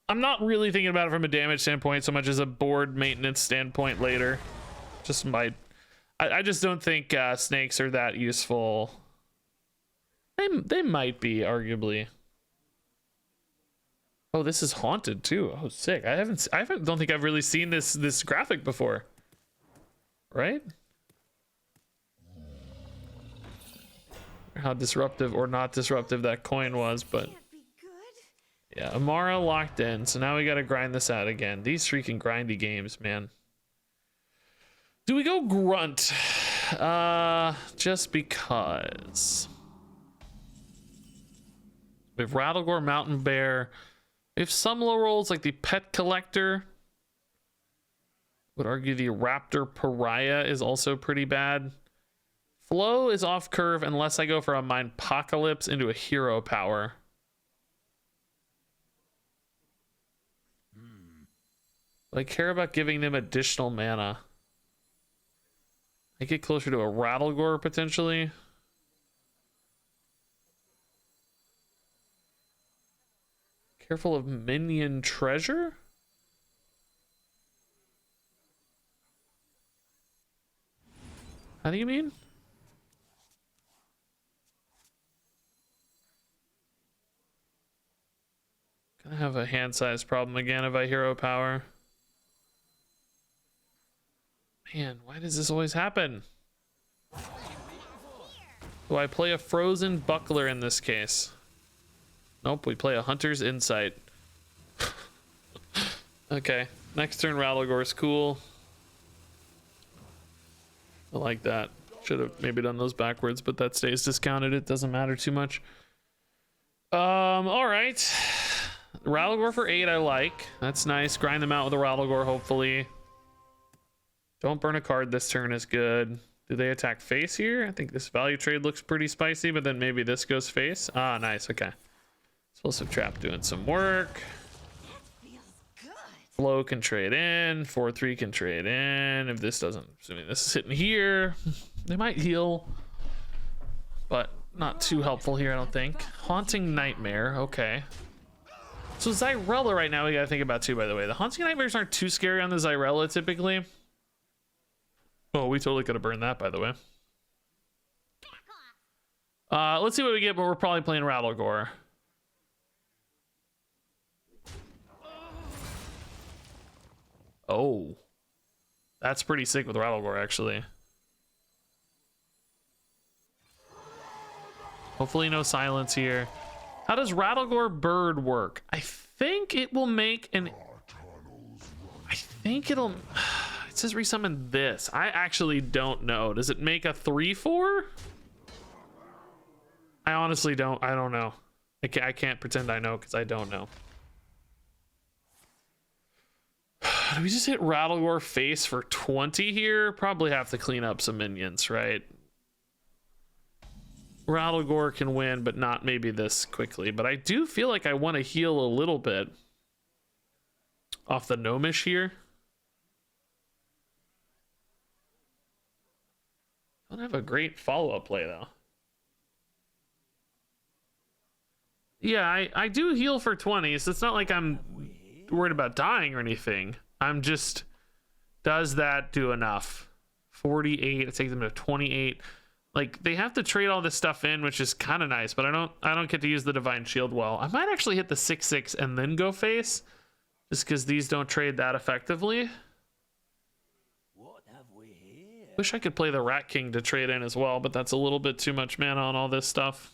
I'm not really thinking about it from a damage standpoint so much as a board maintenance standpoint later. Just might. I just don't think snakes are that useful. They might be, arguably. Oh, this is haunted too. Oh, sick. I don't think I've really seen this graphic before. Right? How disruptive or not disruptive that coin was, but yeah, Amara locked in, so now we gotta grind this out again. These freaking grindy games, man. Do we go grunt? Just because. We have Rattlegore, Mountain Bear. We have some low rolls like the Pet Collector. Would argue the Raptor Pariah is also pretty bad. Flow is off curve unless I go for a Mindpocalypse into a hero power. I care about giving them additional mana. I get closer to a Rattlegore potentially. Careful of minion treasure? How do you mean? Gonna have a hand size problem again if I hero power. Man, why does this always happen? Do I play a frozen buckler in this case? Nope, we play a Hunter's Insight. Okay, next turn Rattlegore is cool. I like that. Should have maybe done those backwards, but that stays discounted. It doesn't matter too much. All right. Rattlegore for 8, I like. That's nice. Grind them out with a Rattlegore, hopefully. Don't burn a card this turn is good. Do they attack face here? I think this value trade looks pretty spicy, but then maybe this goes face. Ah, nice. Okay. Explosive Trap doing some work. Flow can trade in. 4-3 can trade in. If this doesn't, assuming this is hitting here, they might heal, but not too helpful here, I don't think. Haunting Nightmare. Okay. So Zyrella right now we gotta think about too, by the way. The Haunting Nightmares aren't too scary on the Zyrella typically. Oh, we totally could have burned that, by the way. Let's see what we get, but we're probably playing Rattlegore. Oh. That's pretty sick with Rattlegore, actually. Hopefully no silence here. How does Rattlegore Bird work? I think it will make an... I think it'll... It says resummon this. I actually don't know. Does it make a 3/4? I honestly don't. I don't know. I can't pretend I know because I don't know. Do we just hit Rattlegore face for 20 here? Probably have to clean up some minions, right? Rattlegore can win, but not maybe this quickly. But I do feel like I want to heal a little bit off the Gnomish here. I don't have a great follow-up play, though. Yeah, I do heal for 20, so it's not like I'm worried about dying or anything. I'm just... Does that do enough? 48, it takes them to 28. Like, they have to trade all this stuff in, which is kind of nice, but I don't get to use the Divine Shield well. I might actually hit the 6/6 and then go face, just because these don't trade that effectively. Wish I could play the Rat King to trade in as well, but that's a little bit too much mana on all this stuff.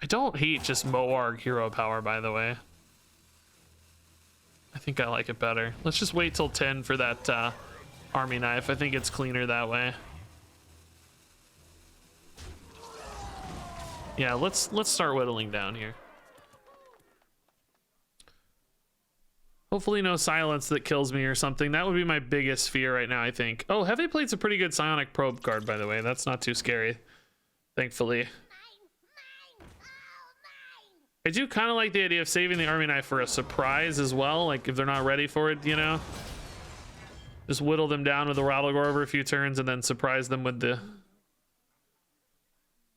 I don't hate just Moarg hero power, by the way. I think I like it better. Let's just wait till 10 for that army knife. I think it's cleaner that way. Yeah, let's start whittling down here. Hopefully no silence that kills me or something. That would be my biggest fear right now, I think. Oh, Heavy Plate's a pretty good psionic probe card, by the way. That's not too scary, thankfully. I do kind of like the idea of saving the army knife for a surprise as well. Like if they're not ready for it, you know, just whittle them down with the Rattlegore over a few turns and then surprise them with the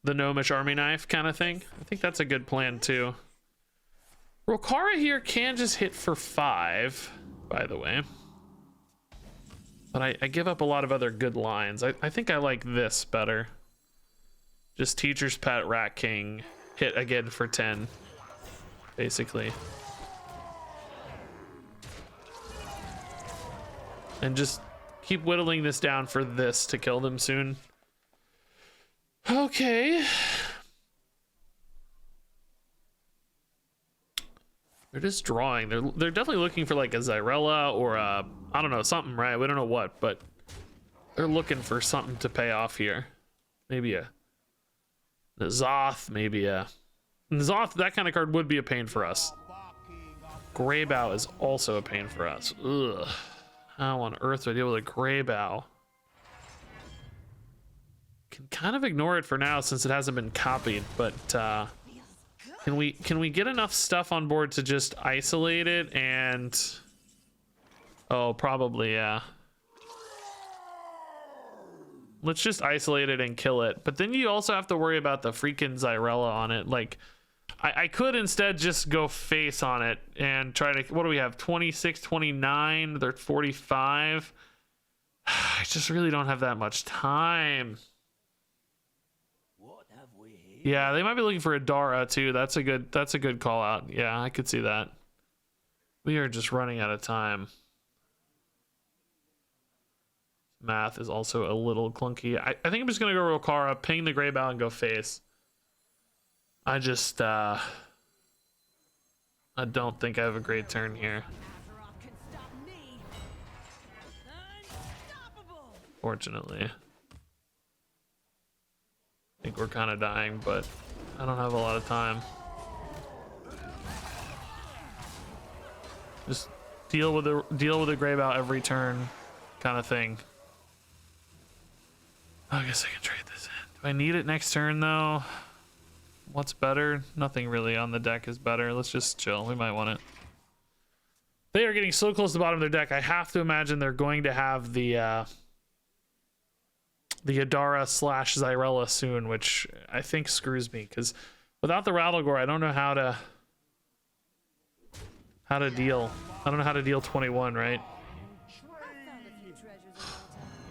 gnomish army knife kind of thing. I think that's a good plan too. Rokara here can just hit for 5, by the way. But I give up a lot of other good lines. I think I like this better. Just Teacher's Pet, Rat King, hit again for 10, basically. And just keep whittling this down for this to kill them soon. Okay. They're just drawing. They're definitely looking for like a Zyrella or a, I don't know, something, right? We don't know what, but they're looking for something to pay off here. Maybe a Zoth, maybe a Zoth. That kind of card would be a pain for us. Greybow is also a pain for us. Ugh. How on earth do I deal with a Greybow? Can kind of ignore it for now since it hasn't been copied, but can we get enough stuff on board to just isolate it and oh, probably, yeah. Let's just isolate it and kill it. But then you also have to worry about the freaking Zyrella on it. Like I could instead just go face on it and try to, what do we have? 26, 29, they're 45. I just really don't have that much time. Yeah, they might be looking for a Dara too. That's a good call out. Yeah, I could see that. We are just running out of time. Math is also a little clunky. I think I'm just gonna go Rokara, ping the Greybow, and go face. I just I don't think I have a great turn here. Fortunately. I think we're kind of dying, but I don't have a lot of time. Just deal with the Greybow every turn, kind of thing. I guess I can trade this in. Do I need it next turn though? What's better? Nothing really on the deck is better. Let's just chill. We might want it. They are getting so close to the bottom of their deck. I have to imagine they're going to have the Adara / Zyrella soon, which I think screws me because without the Rattlegore, I don't know how to deal. I don't know how to deal 21, right?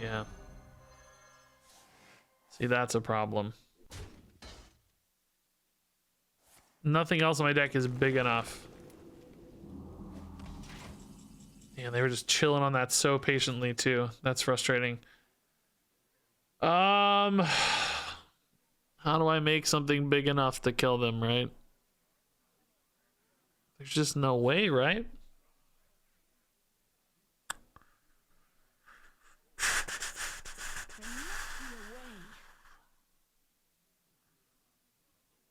Yeah. See, that's a problem. Nothing else in my deck is big enough. And they were just chilling on that so patiently too. That's frustrating. How do I make something big enough to kill them, right? There's just no way, right?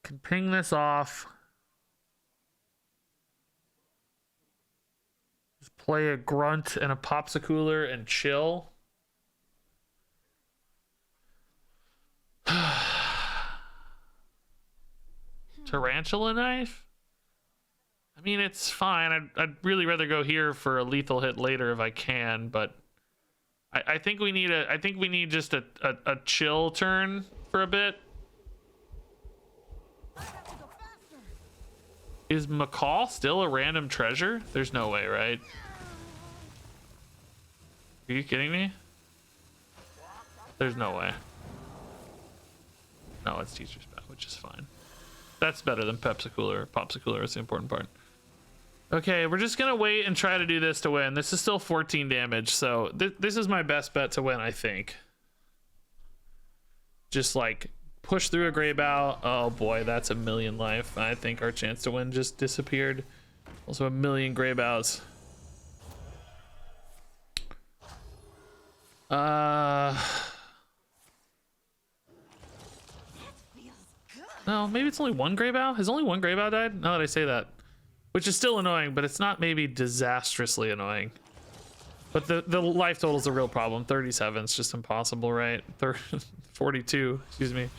Can ping this off. Just play a grunt and a popsicooler and chill. Tarantula knife? I mean, it's fine. I'd really rather go here for a lethal hit later if I can, but I think we need just a chill turn for a bit. Is McCall still a random treasure? There's no way, right? Are you kidding me? There's no way. No, it's Teacher's Pet, which is fine. That's better than Pepsi-Cooler or Popsicooler. It's the important part. Okay, we're just gonna wait and try to do this to win. This is still 14 damage, so this is my best bet to win, I think. Just like push through a Greybow. Oh boy, that's a million life. I think our chance to win just disappeared. Also a million Greybows. Uh, no, maybe it's only one Grey Bow. Has only one Grey Bow died? Now that I say that, which is still annoying, but it's not maybe disastrously annoying. But the life total is a real problem. 37 is just impossible, right? 42, excuse me.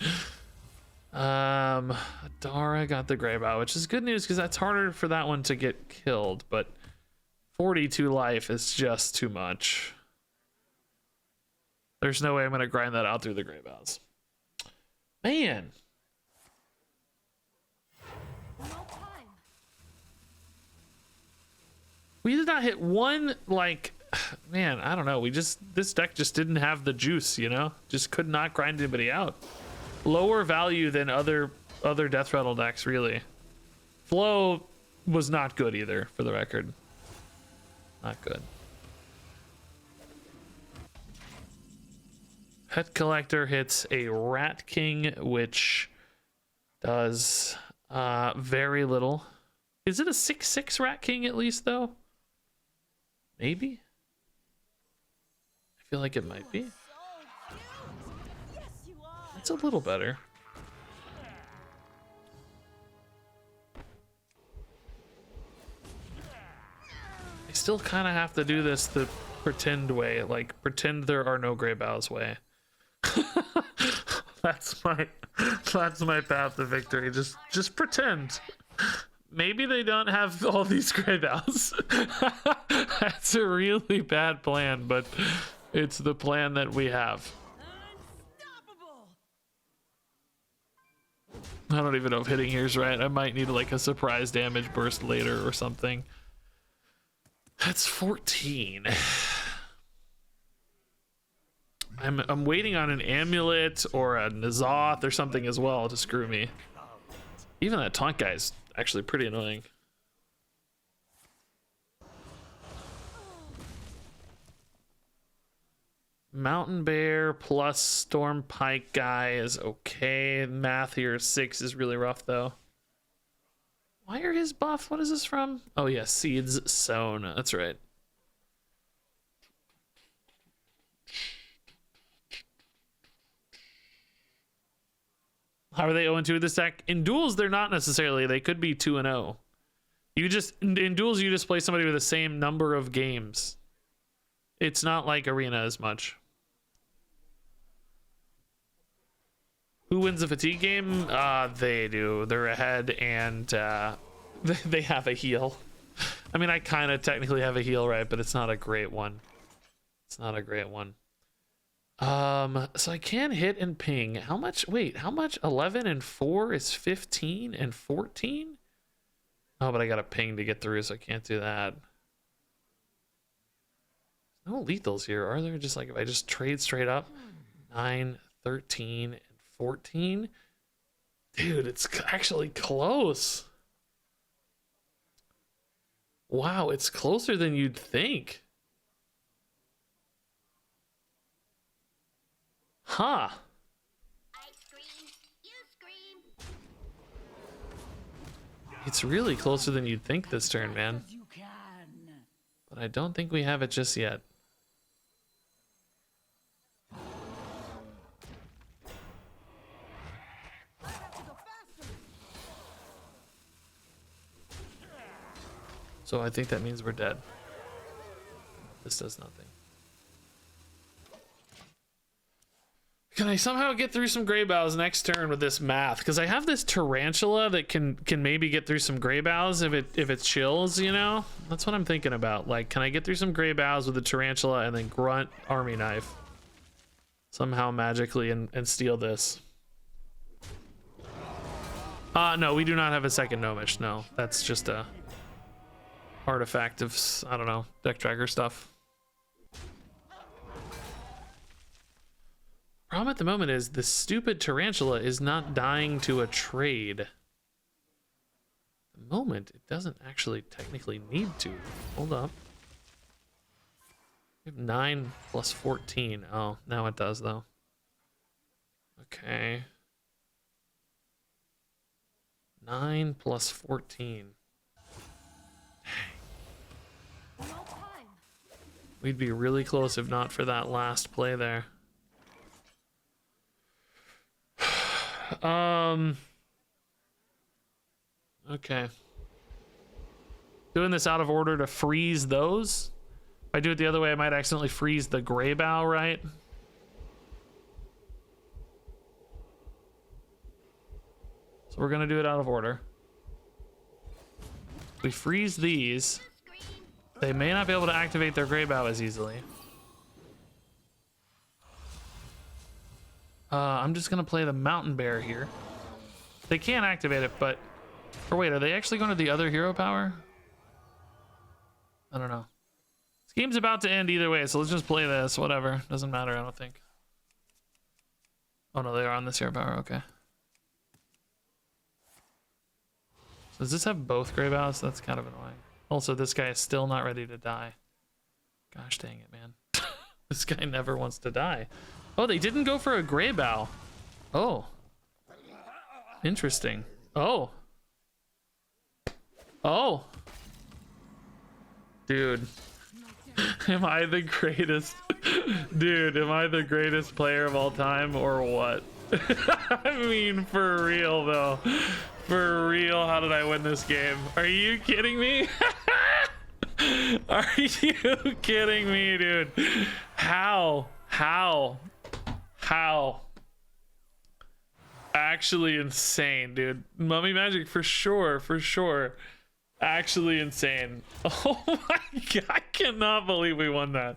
Dara got the Grey Bow, which is good news because that's harder for that one to get killed, but 42 life is just too much. There's no way I'm gonna grind that out through the Grey Bows. Man. We did not hit one, like, man, I don't know. This deck just didn't have the juice, you know? Just could not grind anybody out. Lower value than other Deathrattle decks, really. Flow was not good either, for the record. Not good. Pet Collector hits a Rat King, which does very little. Is it a 6/6 Rat King at least, though? Maybe? I feel like it might be. It's a little better. I still kind of have to do this the pretend way, like pretend there are no Grey Bows way. that's my path to victory. Just pretend. Maybe they don't have all these Grey Bows. That's a really bad plan, but it's the plan that we have. I don't even know if hitting here is right. I might need like a surprise damage burst later or something. That's 14. I'm waiting on an amulet or a N'Zoth or something as well to screw me. Even that taunt guy is actually pretty annoying. Mountain Bear plus Storm Pike guy is okay. Math here 6 is really rough though. Why are his buff? What is this from? Oh yeah, Seeds Sown. That's right. How are they 0-2 with this deck? In duels, they're not necessarily. They could be 2-0. You just in duels, you just play somebody with the same number of games. It's not like arena as much. Who wins the fatigue game? They do. They're ahead, and they have a heal. I mean, I kind of technically have a heal, right? But it's not a great one. It's not a great one. So I can hit and ping. How much? Wait, how much? 11 and 4 is 15 and 14? Oh, but I got a ping to get through, so I can't do that. No lethals here, are there? Just like if I just trade straight up, 9, 13, and 14. Dude, it's actually close. Wow, it's closer than you'd think. Huh. I scream, you scream. It's really closer than you'd think this turn, man. But I don't think we have it just yet. So I think that means we're dead. This does nothing. Can I somehow get through some Grey Bows next turn with this math? Because I have this Tarantula that can maybe get through some Grey Bows if it chills, you know? That's what I'm thinking about. Like, can I get through some Grey Bows with the Tarantula and then grunt Army Knife somehow magically and steal this? No, we do not have a second Gnomish. No, that's just a artifact of, I don't know, deck tracker stuff. Problem at the moment is the stupid Tarantula is not dying to a trade. At the moment, it doesn't actually technically need to. Hold up. We have 9 plus 14. Oh, now it does though. Okay. 9 plus 14. Dang. We'd be really close if not for that last play there. Okay. Doing this out of order to freeze those. If I do it the other way, I might accidentally freeze the gray bow, right? So we're gonna do it out of order. We freeze these. They may not be able to activate their gray bow as easily. I'm just gonna play the mountain bear here. They can't activate it, but... Or wait, are they actually going to the other hero power? I don't know. This game's about to end either way, so let's just play this. Whatever. Doesn't matter, I don't think. Oh no, they are on this hero power. Okay. So does this have both gray bows? That's kind of annoying. Also, this guy is still not ready to die. Gosh dang it, man. This guy never wants to die. Oh, they didn't go for a gray bow. Oh. Interesting. Oh. Oh. Dude. Am I the greatest? Dude, am I the greatest player of all time or what? I mean, for real though. For real, how did I win this game? Are you kidding me? Are you kidding me, dude? How? Actually insane, dude. Mummy Magic for sure. Actually insane. Oh my god, I cannot believe we won that.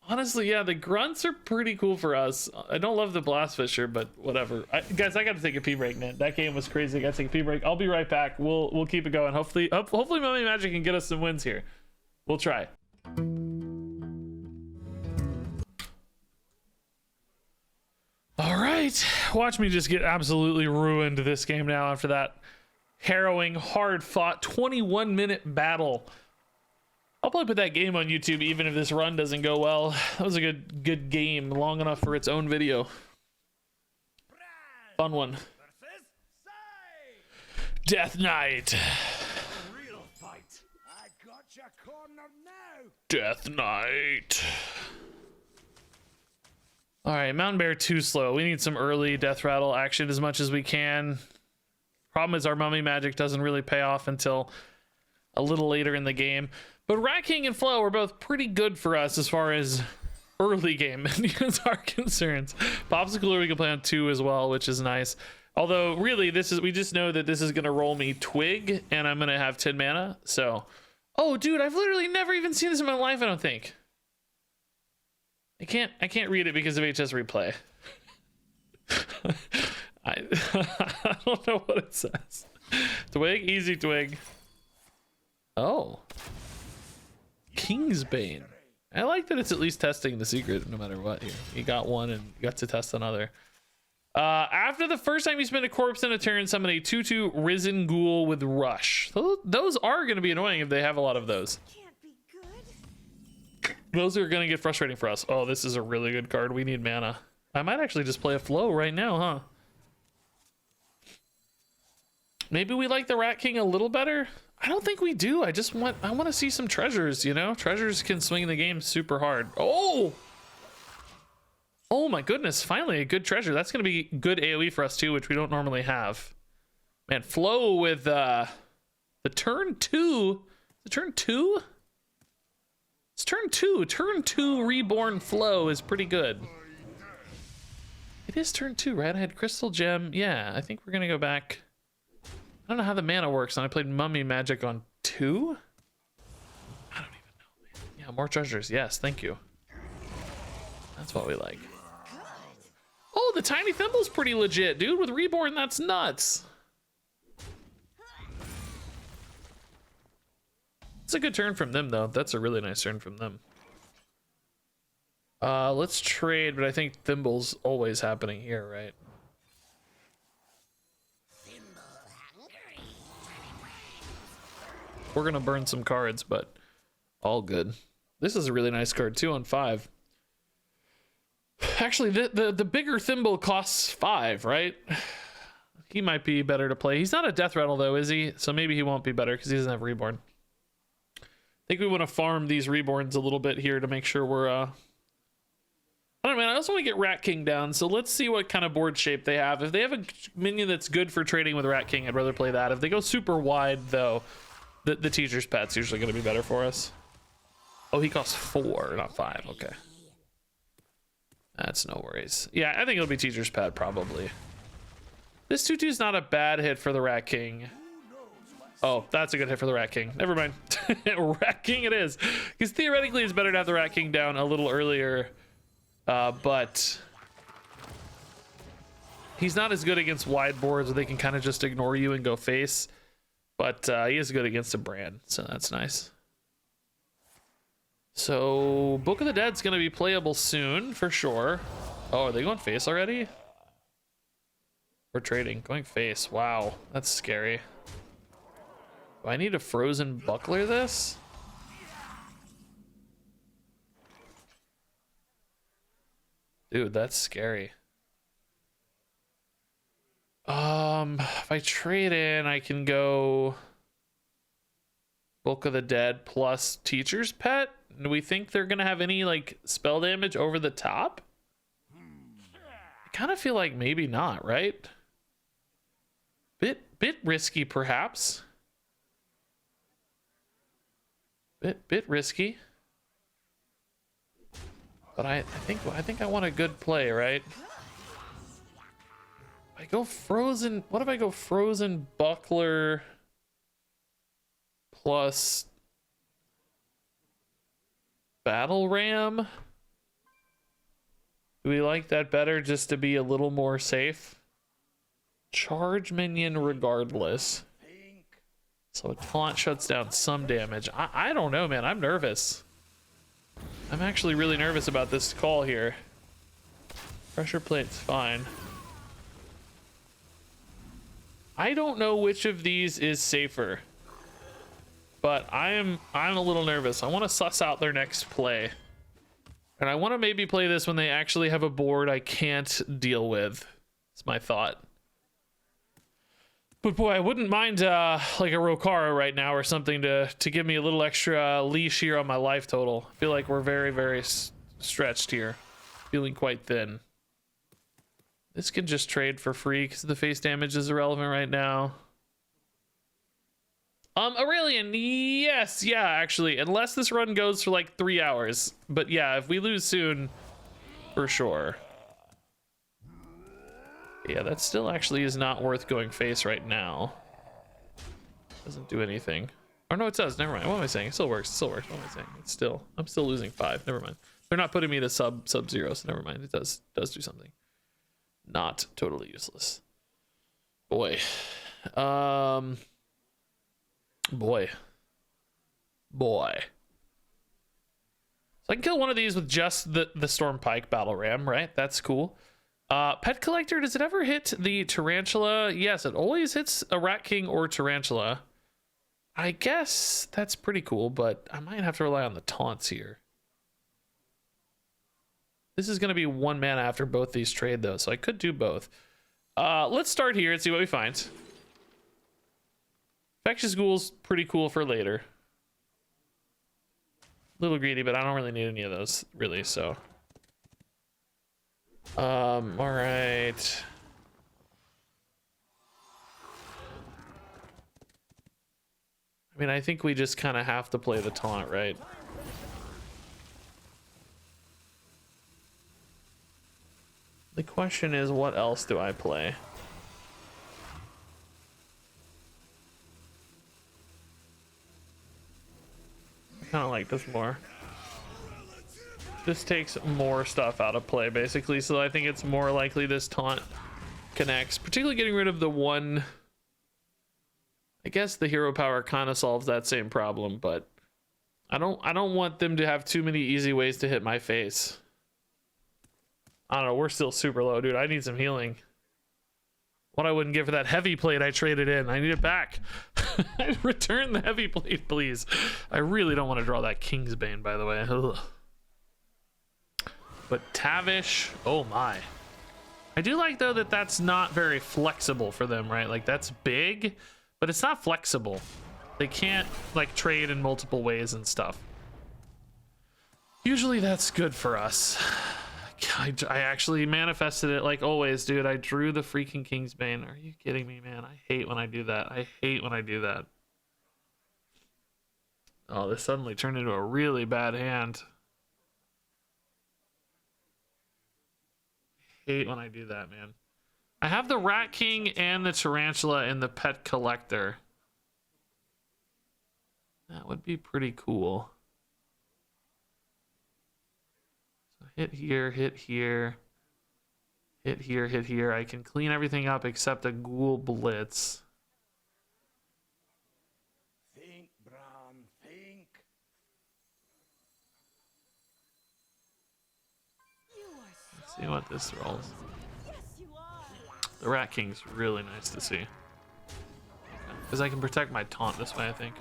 Honestly, yeah, the grunts are pretty cool for us. I don't love the blast fisher, but whatever. Guys, I gotta take a pee break, man. That game was crazy. I gotta take a pee break. I'll be right back. We'll keep it going. Hopefully Mummy Magic can get us some wins here. We'll try. All right, watch me just get absolutely ruined this game now after that harrowing, hard-fought 21-minute battle. I'll probably put that game on YouTube even if this run doesn't go well. That was a good game, long enough for its own video. Fun one. Death Knight. Real fight. I got your corner now. Death Knight. All right, Mountain Bear too slow. We need some early Deathrattle action as much as we can. Problem is our Mummy Magic doesn't really pay off until a little later in the game. But Rat King and Flo are both pretty good for us as far as early game minions are concerned. Popsicle we can play on 2 as well, which is nice. Although really we just know that this is gonna roll me Twig and I'm gonna have 10 mana. So, oh dude, I've literally never even seen this in my life, I don't think. I can't read it because of HS replay. I don't know what it says. Twig, easy Twig. Oh. Kingsbane. I like that it's at least testing the secret no matter what here. You got one and you got to test another. After the first time you spend a corpse in a turn, summon a 2/2 Risen Ghoul with Rush. Those are going to be annoying if they have a lot of those. Those are going to get frustrating for us. Oh, this is a really good card. We need mana. I might actually just play a Flow right now, huh? Maybe we like the Rat King a little better. I don't think we do. I want to see some treasures, you know? Treasures can swing the game super hard. Oh! Oh my goodness, finally a good treasure. That's going to be good AoE for us too, which we don't normally have. Man, Flow with the turn 2. The turn 2? It's turn 2. Turn 2 Reborn Flow is pretty good. It is turn 2, right? I had Crystal Gem. Yeah, I think we're going to go back. I don't know how the mana works, and I played Mummy Magic on 2? I don't even know, man. Yeah, more treasures. Yes, thank you. That's what we like. Oh, the Tiny Thimble's pretty legit, dude. With Reborn, that's nuts. It's a good turn from them, though. That's a really nice turn from them. Let's trade, but I think Thimble's always happening here, right? We're gonna burn some cards, but all good. This is a really nice card, 2 on 5. Actually, the bigger Thimble costs 5, right? He might be better to play. He's not a Deathrattle, though, is he? So maybe he won't be better because he doesn't have Reborn. think we want to farm these reborns a little bit here to make sure we're I don't know, man. I also want to get Rat King down, so let's see what kind of board shape they have. If they have a minion that's good for trading with Rat King, I'd rather play that. If they go super wide, though, the teacher's pet's usually going to be better for us. Oh, he costs 4, not 5. Okay. That's no worries. Yeah, I think it'll be teacher's pet, probably. This 2/2 is not a bad hit for the Rat King. Oh, that's a good hit for the Rat King. Never mind. Rat King it is. Because theoretically, it's better to have the Rat King down a little earlier. But he's not as good against wide boards where they can kind of just ignore you and go face. But he is good against a brand, so that's nice. So Book of the Dead's going to be playable soon, for sure. Oh, are they going face already? We're trading. Going face. Wow, that's scary. Do I need a frozen buckler this? Dude, that's scary. If I trade in, I can go Book of the Dead plus Teacher's Pet. Do we think they're gonna have any like spell damage over the top? I kind of feel like maybe not, right? Bit risky, perhaps. Bit risky. But I think I want a good play, right? I go frozen. What if I go frozen buckler plus battle ram? Do we like that better just to be a little more safe? Charge minion regardless. So a taunt shuts down some damage. I don't know, man. I'm nervous. I'm actually really nervous about this call here. Pressure plate's fine. I don't know which of these is safer, but I'm a little nervous. I want to suss out their next play, and I want to maybe play this when they actually have a board I can't deal with. It's my thought. But boy, I wouldn't mind like a Rokara right now or something to give me a little extra leash here on my life total. I feel like we're very, very stretched here. Feeling quite thin. This can just trade for free because the face damage is irrelevant right now. Aurelian, yes, yeah, actually. Unless this run goes for like 3 hours. But yeah, if we lose soon, for sure. Yeah, that still actually is not worth going face right now. Doesn't do anything. Oh no, it does. Never mind. What am I saying? It still works. It still works. What am I saying? It's still. I'm still losing 5. Never mind. They're not putting me to sub 0, so never mind. It does do something. Not totally useless. Boy. Boy. So I can kill one of these with just the Storm Pike Battle Ram, right? That's cool. Pet Collector, does it ever hit the Tarantula? Yes, it always hits a Rat King or Tarantula. I guess that's pretty cool, but I might have to rely on the taunts here. This is going to be 1 mana after both these trade, though, so I could do both. Let's start here and see what we find. Infectious Ghoul's pretty cool for later. Little greedy, but I don't really need any of those, really, so... all right. I mean, I think we just kind of have to play the taunt, right? The question is, what else do I play? I kind of like this more. This takes more stuff out of play, basically, so I think it's more likely this taunt connects, particularly getting rid of the one. I guess the hero power kind of solves that same problem, but I don't want them to have too many easy ways to hit my face. I don't know, we're still super low, dude. I need some healing. What I wouldn't give for that heavy plate I traded in. I need it back. Return the heavy plate, please. I really don't want to draw that Kingsbane, by the way. Ugh. But Tavish, oh my. I do like, though, that that's not very flexible for them, right? Like, that's big, but it's not flexible. They can't like trade in multiple ways and stuff. Usually that's good for us. I actually manifested it like always, dude. I drew the freaking Kingsbane. Are you kidding me, man? I hate when I do that. I hate when I do that. Oh, this suddenly turned into a really bad hand. I hate when I do that, man. I have the Rat King and the Tarantula in the Pet Collector. That would be pretty cool. So hit here, hit here. Hit here, hit here. I can clean everything up except a Ghoul Blitz. Think, Bram, think. Let's see what this rolls. The Rat King's really nice to see. Because I can protect my taunt this way, I think.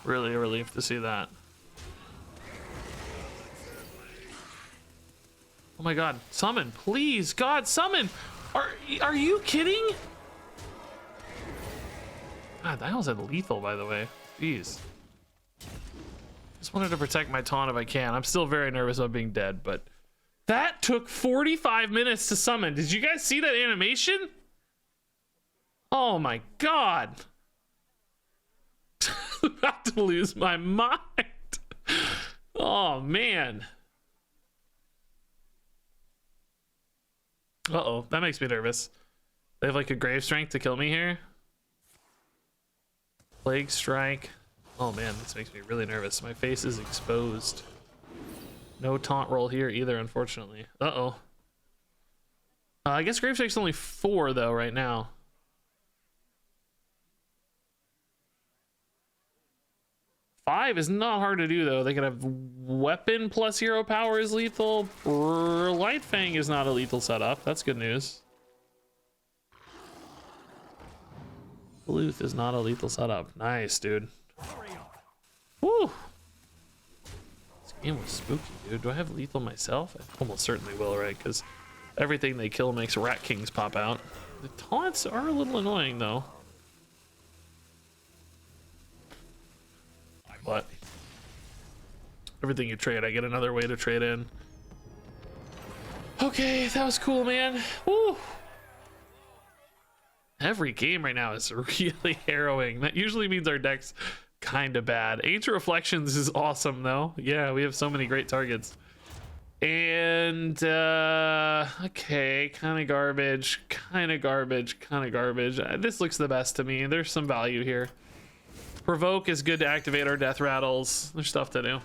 Really a relief to see that. Oh my god, summon, please, God, summon! Are you kidding? God, that almost had lethal, by the way. Jeez. Just wanted to protect my taunt if I can. I'm still very nervous about being dead, but that took 45 minutes to summon. Did you guys see that animation? Oh my god. I'm about to lose my mind. Oh man. Uh-oh, that makes me nervous. They have like a grave strength to kill me here. Plague strike. Oh man, this makes me really nervous. My face is exposed. No taunt roll here either, unfortunately. Uh-oh. I guess grave strike's only 4 though right now. Five is not hard to do though. They could have weapon plus hero power is lethal. Light Fang is not a lethal setup. That's good news. Bluth is not a lethal setup. Nice, dude. Woo! This game was spooky, dude. Do I have lethal myself? I almost certainly will, right? Because everything they kill makes Rat Kings pop out. The taunts are a little annoying though. But everything you trade, I get another way to trade in. Okay, that was cool, man. Woo! Every game right now is really harrowing. That usually means our deck's kind of bad. Ancient Reflections is awesome, though. Yeah, we have so many great targets. And, okay, kind of garbage, kind of garbage, kind of garbage. This looks the best to me. There's some value here. Provoke is good to activate our death rattles. There's stuff to do.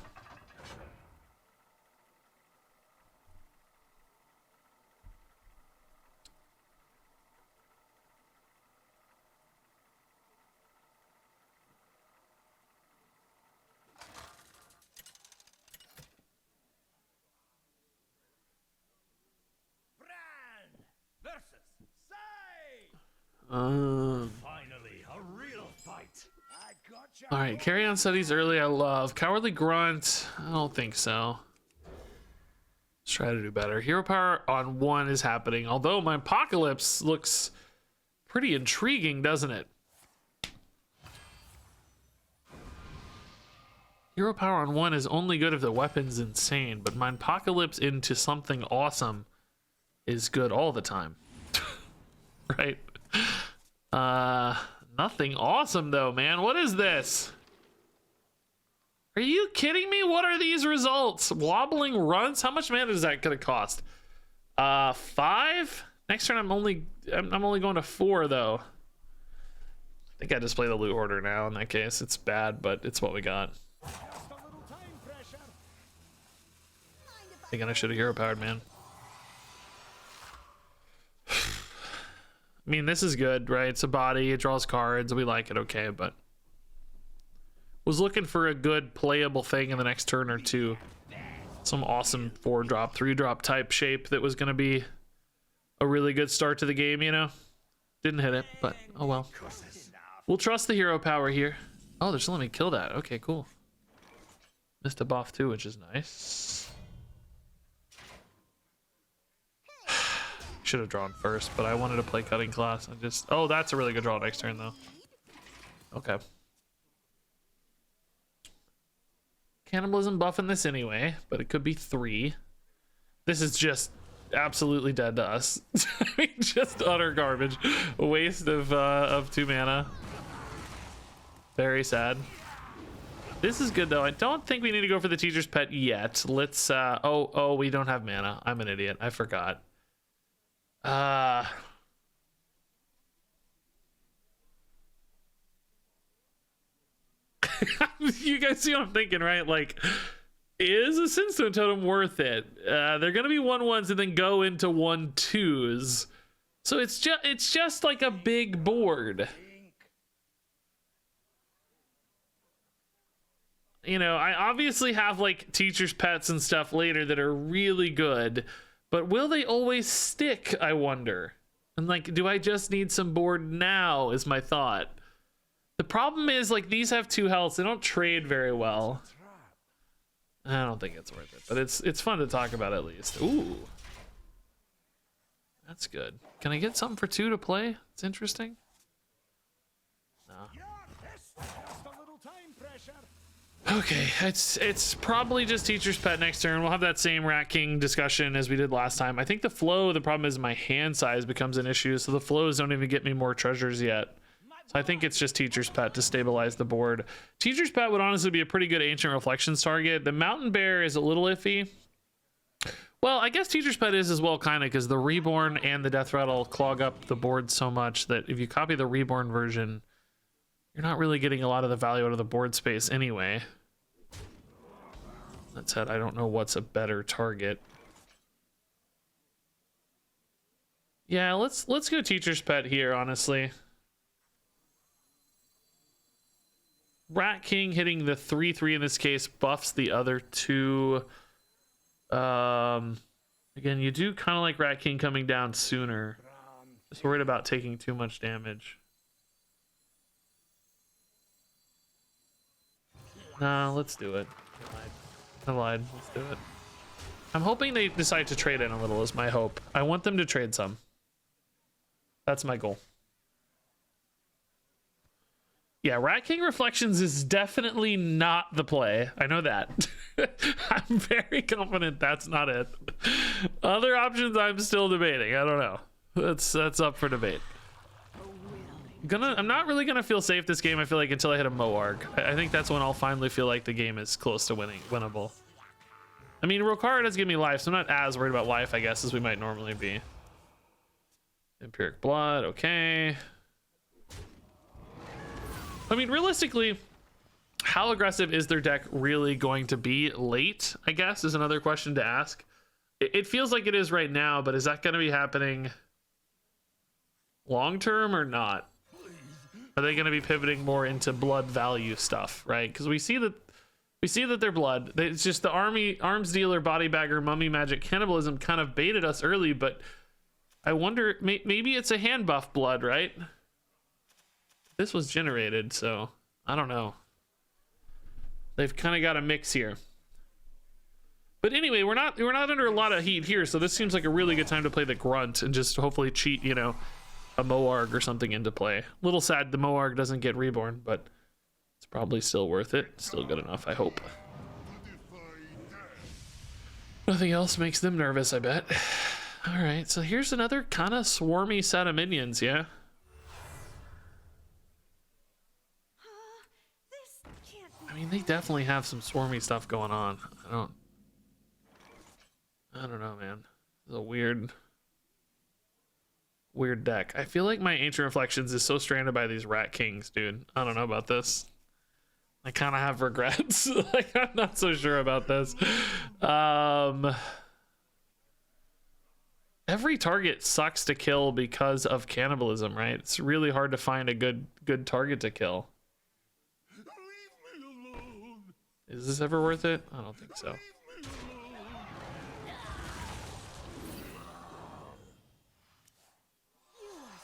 Finally, a real fight. All right, carry on studies early. I love Cowardly Grunt. I don't think so. Let's try to do better. Hero power on 1 is happening, although my Apocalypse looks pretty intriguing, doesn't it? Hero power on 1 is only good if the weapon's insane, but my Apocalypse into something awesome is good all the time. Right? Nothing awesome though, man. What is this? Are you kidding me? What are these results? Wobbling Runts? How much mana is that gonna cost? 5? Next turn I'm only going to 4 though. I think I just play the loot order now in that case. It's bad, but it's what we got. Thinking I should have hero powered, man. I mean, this is good, right? It's a body, it draws cards, we like it, okay, but was looking for a good playable thing in the next turn or two. Some awesome 4-drop, 3-drop type shape that was gonna be a really good start to the game, you know? Didn't hit it, but oh well. We'll trust the hero power here. Oh, they're still letting me kill that. Okay, cool. Missed a buff too, which is nice. should have drawn first, but I wanted to play Cutting Class. I just... Oh, that's a really good draw next turn, though. Okay. Cannibalism buffing this anyway, but it could be 3. This is just absolutely dead to us. I mean, just utter garbage. A waste of 2 mana. Very sad. This is good, though. I don't think we need to go for the Teacher's Pet yet. Let's... Oh, we don't have mana. I'm an idiot. I forgot. You guys see what I'm thinking, right? Like, is a Sinstone Totem worth it? They're gonna be 1/1s and then go into 1/2s. So it's just like a big board. You know, I obviously have like Teacher's Pets and stuff later that are really good, but will they always stick, I wonder? And like, do I just need some board now is my thought. The problem is, like, these have 2 health. They don't trade very well. I don't think it's worth it, but it's fun to talk about at least. Ooh. That's good. Can I get something for 2 to play? It's interesting. No. Okay, it's probably just Teacher's Pet next turn. We'll have that same Rat King discussion as we did last time. I think the problem is my hand size becomes an issue, so the flows don't even get me more treasures yet. So I think it's just Teacher's Pet to stabilize the board. Teacher's Pet would honestly be a pretty good Ancient Reflections target. The Mountain Bear is a little iffy. Well, I guess Teacher's Pet is as well, kind of, because the Reborn and the Deathrattle clog up the board so much that if you copy the Reborn version, you're not really getting a lot of the value out of the board space anyway. That said, I don't know what's a better target. Yeah, let's go Teacher's Pet here, honestly. Rat King hitting the 3/3 in this case buffs the other 2. Again, you do kind of like Rat King coming down sooner. Just worried about taking too much damage. Nah, let's do it. I lied. Let's do it. I'm hoping they decide to trade in a little is my hope. I want them to trade some. That's my goal. Yeah, Rat King Reflections is definitely not the play. I know that. I'm very confident that's not it. Other options I'm still debating. I don't know. That's up for debate. I'm not really gonna feel safe this game, I feel like, until I hit a Moarg. I think that's when I'll finally feel like the game is close to winnable. I mean, Rokara does give me life, so I'm not as worried about life, I guess, as we might normally be. Empiric Blood, okay. I mean, realistically, how aggressive is their deck really going to be late, I guess, is another question to ask. It feels like it is right now, but is that going to be happening long term or not? Are they going to be pivoting more into blood value stuff, right? Because we see that they're blood. It's just the arms dealer, body bagger, mummy magic, cannibalism kind of baited us early, but I wonder, maybe it's a hand buff blood, right? This was generated, so I don't know. They've kind of got a mix here. But anyway, we're not under a lot of heat here, so this seems like a really good time to play the Grunt and just hopefully cheat, you know, a Moarg or something into play. Little sad the Moarg doesn't get reborn, but it's probably still worth it. Still good enough, I hope. Nothing else makes them nervous, I bet. All right, so here's another kind of swarmy set of minions, yeah? I mean, they definitely have some swarmy stuff going on. I don't know, man. It's a weird deck. I feel like my Ancient Reflections is so stranded by these Rat Kings, dude. I don't know about this. I kind of have regrets. Like, I'm not so sure about this. Every target sucks to kill because of cannibalism, right? It's really hard to find a good target to kill. Is this ever worth it? I don't think so.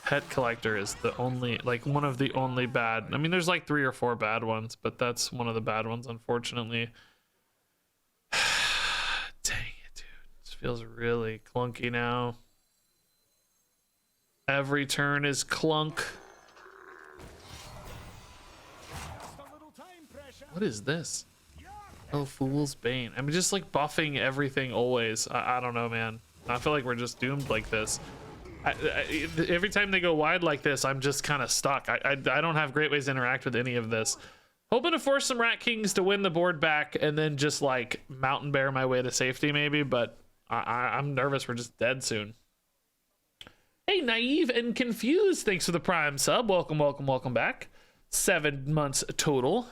Pet Collector is the only, like, one of the only bad. I mean, there's like 3 or 4 bad ones, but that's one of the bad ones, unfortunately. Dang it, dude. This feels really clunky now. Every turn is clunk. What is this? Oh, Fool's Bane. I'm just like buffing everything always. I don't know, man. I feel like we're just doomed like this. Every time they go wide like this, I'm just kind of stuck. I don't have great ways to interact with any of this. Hoping to force some Rat Kings to win the board back and then just like Mountain Bear my way to safety maybe, but I'm nervous we're just dead soon. Hey, Naive and Confused, thanks for the Prime sub. Welcome, welcome, welcome back. 7 months total.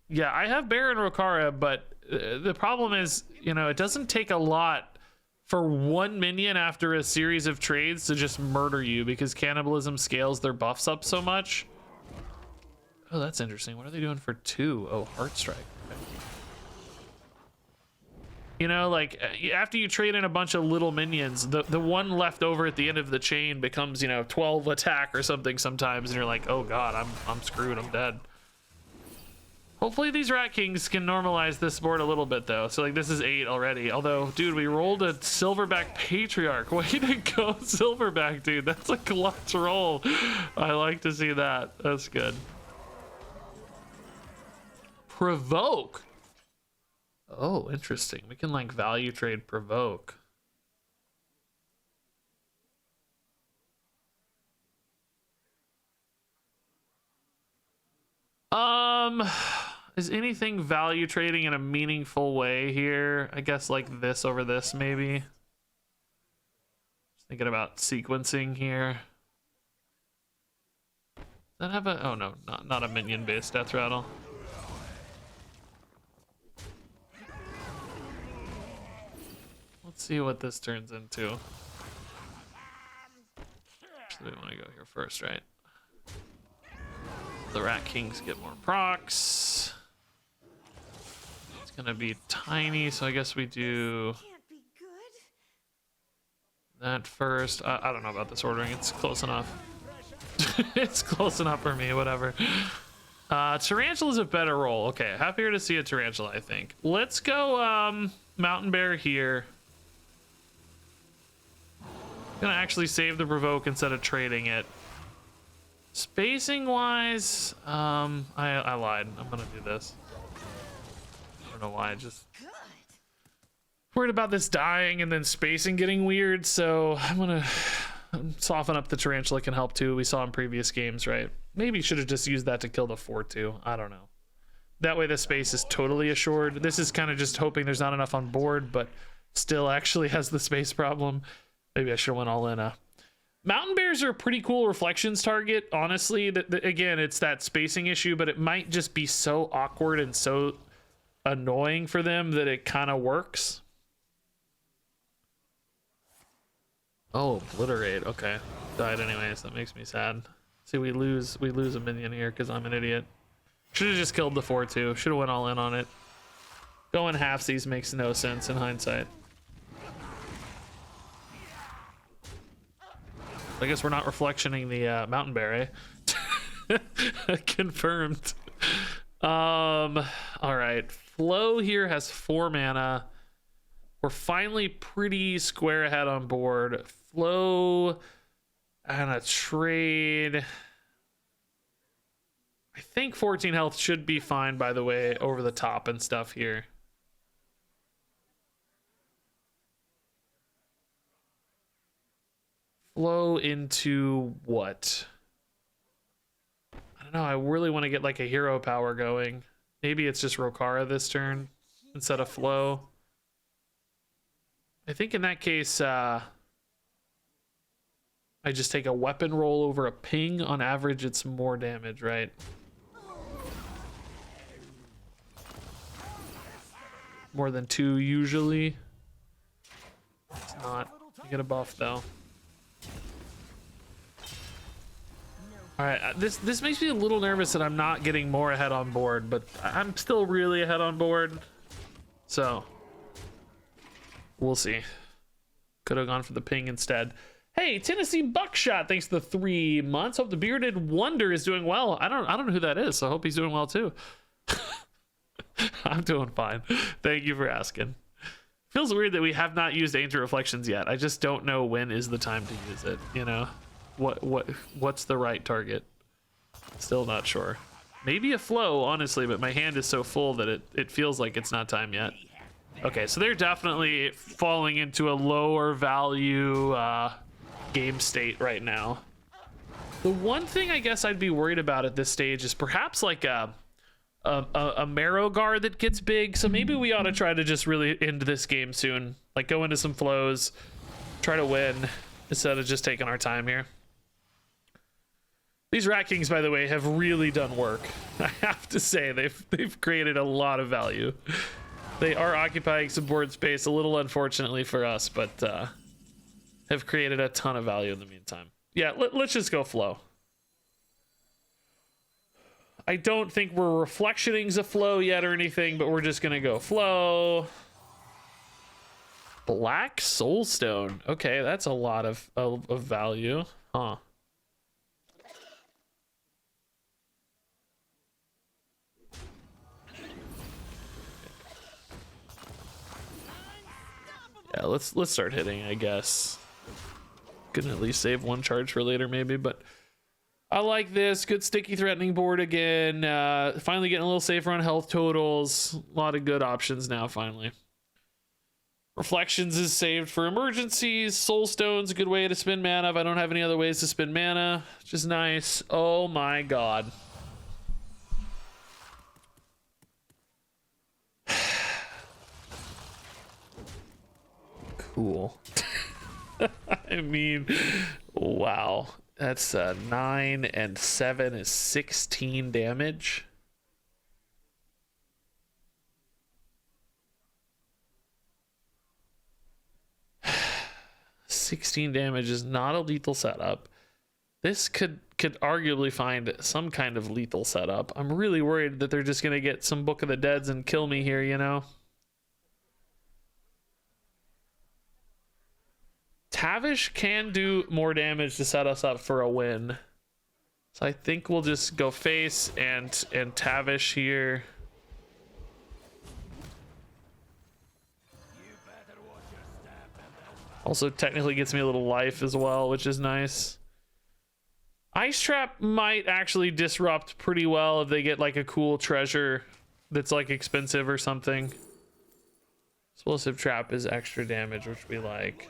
Yeah, I have Bear and Rokara, but the problem is, you know, it doesn't take a lot for one minion after a series of trades to just murder you because cannibalism scales their buffs up so much. Oh, that's interesting. What are they doing for 2? Oh, Heartstrike. Okay. You know, like after you trade in a bunch of little minions, the one left over at the end of the chain becomes, you know, 12 attack or something sometimes, and you're like, oh god, I'm screwed, I'm dead. Hopefully these Rat Kings can normalize this board a little bit though. So like this is 8 already. Although, dude, we rolled a Silverback Patriarch. Way to go, Silverback, dude. That's a clutch roll. I like to see that. That's good. Provoke. Oh, interesting. We can like value trade Provoke. Is anything value trading in a meaningful way here? I guess like this over this maybe. Just thinking about sequencing here. Does that have a, oh no, not a minion based Deathrattle. Let's see what this turns into. So we want to go here first, right? The Rat Kings get more procs. It's gonna be tiny, so I guess we do that first. I don't know about this ordering. It's close enough. It's close enough for me, whatever. Tarantula is a better roll. Okay, happier to see a Tarantula, I think. Let's go Mountain Bear here. Gonna actually save the Provoke instead of trading it. Spacing wise, I lied. I'm gonna do this. I don't know why, I just worried about this dying and then spacing getting weird, so I'm gonna soften up the Tarantula can help too. We saw in previous games, right? Maybe should have just used that to kill the 4-2. I don't know. That way the space is totally assured. This is kind of just hoping there's not enough on board, but still actually has the space problem. Maybe I should have went all in. Mountain Bears are a pretty cool reflections target, honestly. Again, it's that spacing issue, but it might just be so awkward and so annoying for them that it kind of works. Oh, Obliterate. Okay. Died anyways. That makes me sad. See, we lose a minion here because I'm an idiot. Should have just killed the 4-2. Should have went all in on it. Going halfsies makes no sense in hindsight. I guess we're not reflectioning the Mountain Bear, eh? Confirmed. All right. Flo here has 4 mana. We're finally pretty square ahead on board. Flo and a trade. I think 14 health should be fine, by the way, over the top and stuff here. Flow into what? I don't know. I really want to get like a hero power going. Maybe it's just Rokara this turn instead of Flow. I think in that case, I just take a weapon roll over a ping. On average, it's more damage, right? More than 2 usually. It's not. You get a buff though. All right, this makes me a little nervous that I'm not getting more ahead on board, but I'm still really ahead on board. So we'll see. Could have gone for the ping instead. Hey, Tennessee Buckshot, thanks for the 3 months. Hope the Bearded Wonder is doing well. I don't know who that is, so I hope he's doing well too. I'm doing fine. Thank you for asking. Feels weird that we have not used Ancient Reflections yet. I just don't know when is the time to use it, you know? What's the right target? Still not sure. Maybe a flow, honestly, but my hand is so full that it feels like it's not time yet. Okay, so they're definitely falling into a lower value game state right now. The one thing I guess I'd be worried about at this stage is perhaps like a Marrow Guard that gets big. So maybe we ought to try to just really end this game soon. Like go into some flows, try to win instead of just taking our time here. These Rat Kings, by the way, have really done work. I have to say, they've created a lot of value. They are occupying some board space, a little unfortunately for us, but have created a ton of value in the meantime. Yeah, let's just go flow. I don't think we're reflectioning a flow yet or anything, but we're just gonna go flow. Black Soulstone. Okay, that's a lot of value, huh? Yeah, let's start hitting, I guess. Can at least save one charge for later, maybe, but I like this. Good sticky threatening board again. Finally getting a little safer on health totals. A lot of good options now, finally. Reflections is saved for emergencies. Soulstone's a good way to spend mana if I don't have any other ways to spend mana, which is nice. Oh my god. Cool. I mean, wow. That's 9 and 7 is 16 damage. $16 damage is not a lethal setup. This could arguably find some kind of lethal setup. I'm really worried that they're just gonna get some Book of the Deads and kill me here, you know? Tavish can do more damage to set us up for a win. So I think we'll just go face and Tavish here. Also technically gets me a little life as well, which is nice. Ice Trap might actually disrupt pretty well if they get like a cool treasure that's like expensive or something. Explosive Trap is extra damage, which we like.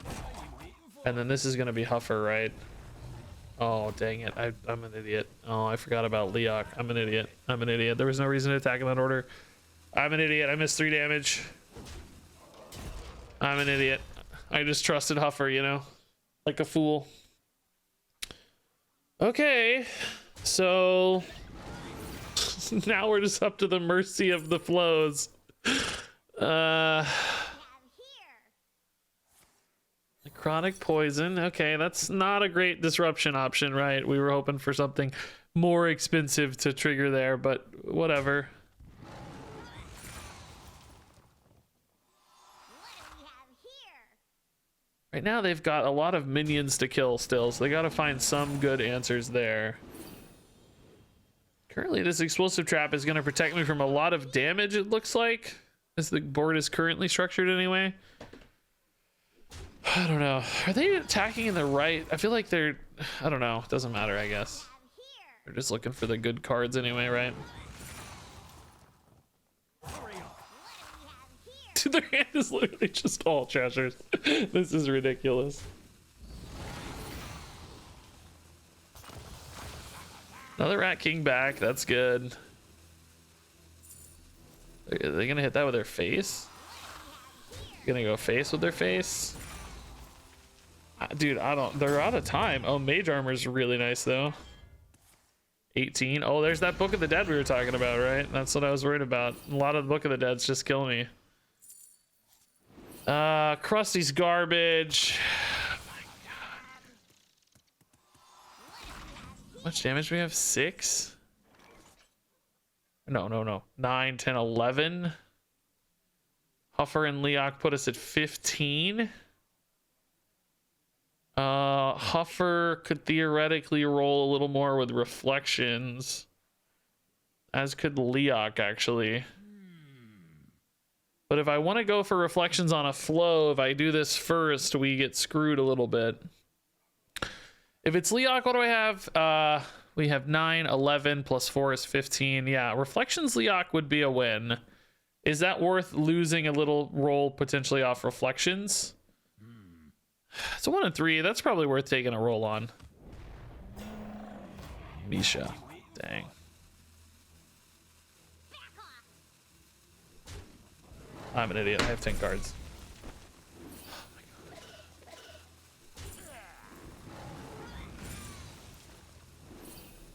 And then this is going to be Huffer, right? Oh, dang it. I'm an idiot. Oh, I forgot about Leok. I'm an idiot. I'm an idiot. There was no reason to attack in that order. I'm an idiot. I missed 3 damage. I'm an idiot. I just trusted Huffer, you know? Like a fool. Okay. So now we're just up to the mercy of the flows. Chronic Poison. Okay, that's not a great disruption option, right? We were hoping for something more expensive to trigger there, but whatever. Right now they've got a lot of minions to kill still, so they got to find some good answers there. Currently this Explosive Trap is going to protect me from a lot of damage, it looks like, as the board is currently structured anyway. I don't know. Are they attacking in the right? I feel like they're... I don't know. It doesn't matter, I guess. They're just looking for the good cards anyway, right? Dude, their hand is literally just all treasures. This is ridiculous. Another Rat King back. That's good. Are they gonna hit that with their face? Gonna go face with their face? Dude, I don't... They're out of time. Oh, Mage Armor is really nice, though. 18. Oh, there's that Book of the Dead we were talking about, right? That's what I was worried about. A lot of the Book of the Deads just kill me. Krusty's garbage. Oh my god. How much damage do we have? 6? No. 9, 10, 11. Huffer and Leok put us at 15. Huffer could theoretically roll a little more with reflections, as could Leok, actually. But if I want to go for reflections on a flow, if I do this first, we get screwed a little bit. If it's Leok, what do I have? We have 9, 11 plus 4 is 15. Yeah, reflections Leok would be a win. Is that worth losing a little roll potentially off reflections? It's a 1 and 3. That's probably worth taking a roll on. Misha. Dang. I'm an idiot. I have 10 cards.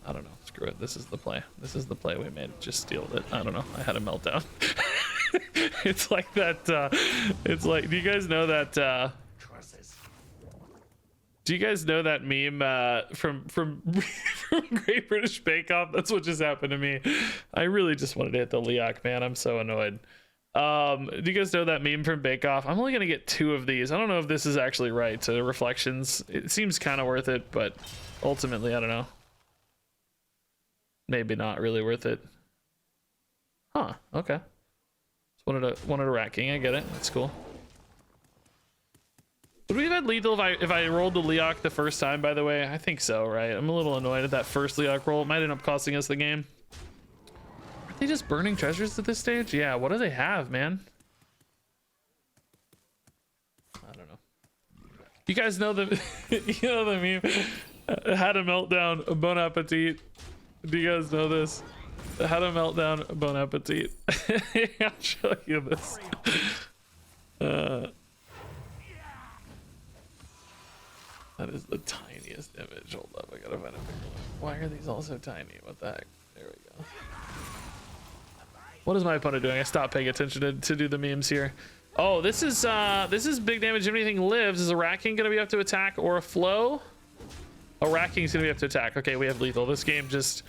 I don't know. Screw it. This is the play. This is the play we made. Just steal it. I don't know. I had a meltdown. It's like that. It's like, do you guys know that? Do you guys know that meme from Great British Bake Off? That's what just happened to me. I really just wanted to hit the Leok, man. I'm so annoyed. Do you guys know that meme from Bake Off? I'm only gonna get 2 of these. I don't know if this is actually right to reflections. It seems kind of worth it, but ultimately, I don't know. Maybe not really worth it. Huh? Okay. Just wanted a Rat King. I get it. That's cool. Would we have had lethal if I rolled the Leok the first time? By the way, I think so. Right? I'm a little annoyed at that first Leok roll. It might end up costing us the game. Are they just burning treasures at this stage? Yeah. What do they have, man? I don't know. You guys know the you know the meme? Had a meltdown. Bon appetit. Do you guys know this? Had a meltdown. Bon appetit. I'll show you this. That is the tiniest image. Hold up, I gotta find a bigger one. Why are these all so tiny? What the heck? There we go. What is my opponent doing? I stopped paying attention to do the memes here. Oh, this is big damage. If anything lives, is a Rat King gonna be up to attack or a flow? A Rat King's gonna be up to attack. Okay, we have lethal. This game just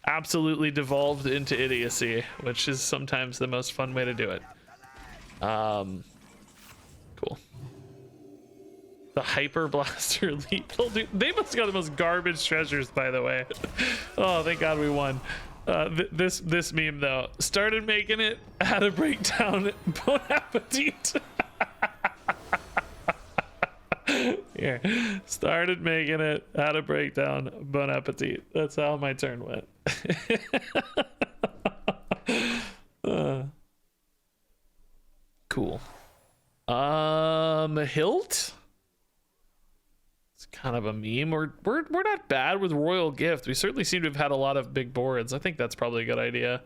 absolutely devolved into idiocy, which is sometimes the most fun way to do it. Cool. The Hyper Blaster lethal, dude. They must have got the most garbage treasures, by the way. Oh, thank God we won. This meme though, started making it, had a breakdown. Bon appetit. Here, started making it, had a breakdown. Bon appetit. That's how my turn went. Cool. Hilt. Kind of a meme. We're not bad with Royal Gift. We certainly seem to have had a lot of big boards. I think that's probably a good idea.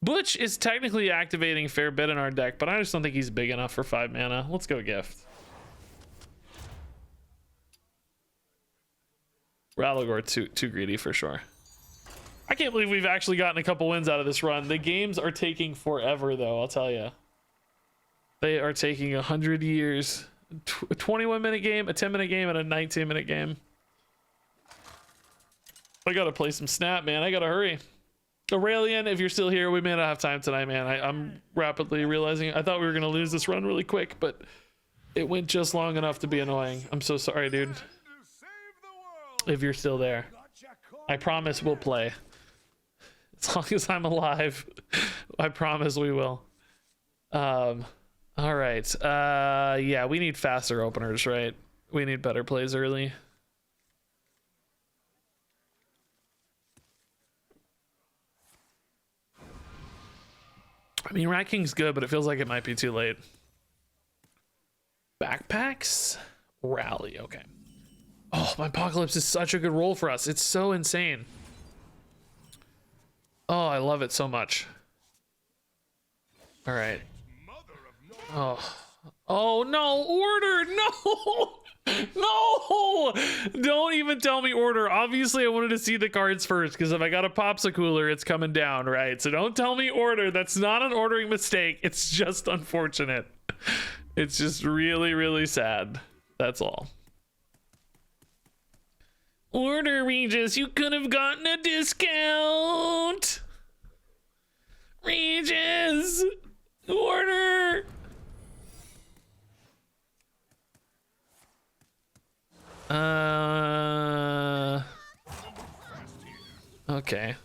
Butch is technically activating a fair bit in our deck, but I just don't think he's big enough for 5 mana. Let's go Gift. Ralligor too greedy for sure. I can't believe we've actually gotten a couple wins out of this run. The games are taking forever though, I'll tell you. They are taking 100 years. A 21-minute game, a 10-minute game, and a 19-minute game. I gotta play some Snap, man. I gotta hurry. Aurelian, if you're still here, we may not have time tonight, man. I'm rapidly realizing I thought we were gonna lose this run really quick, but it went just long enough to be annoying. I'm so sorry, dude. If you're still there, I promise we'll play. As long as I'm alive, I promise we will. All right. Yeah, we need faster openers, right? We need better plays early. I mean, Rat King's good, but it feels like it might be too late. Backpacks? Rally, okay. Oh, my Apocalypse is such a good roll for us. It's so insane. Oh, I love it so much. All right. Oh no, order, no, don't even tell me order. Obviously I wanted to see the cards first, because if I got a Popsicooler, it's coming down, right? So don't tell me order. That's not an ordering mistake. It's just unfortunate. It's just really, really sad. That's all. Order, Regis, you could have gotten a discount. Regis, order. Okay.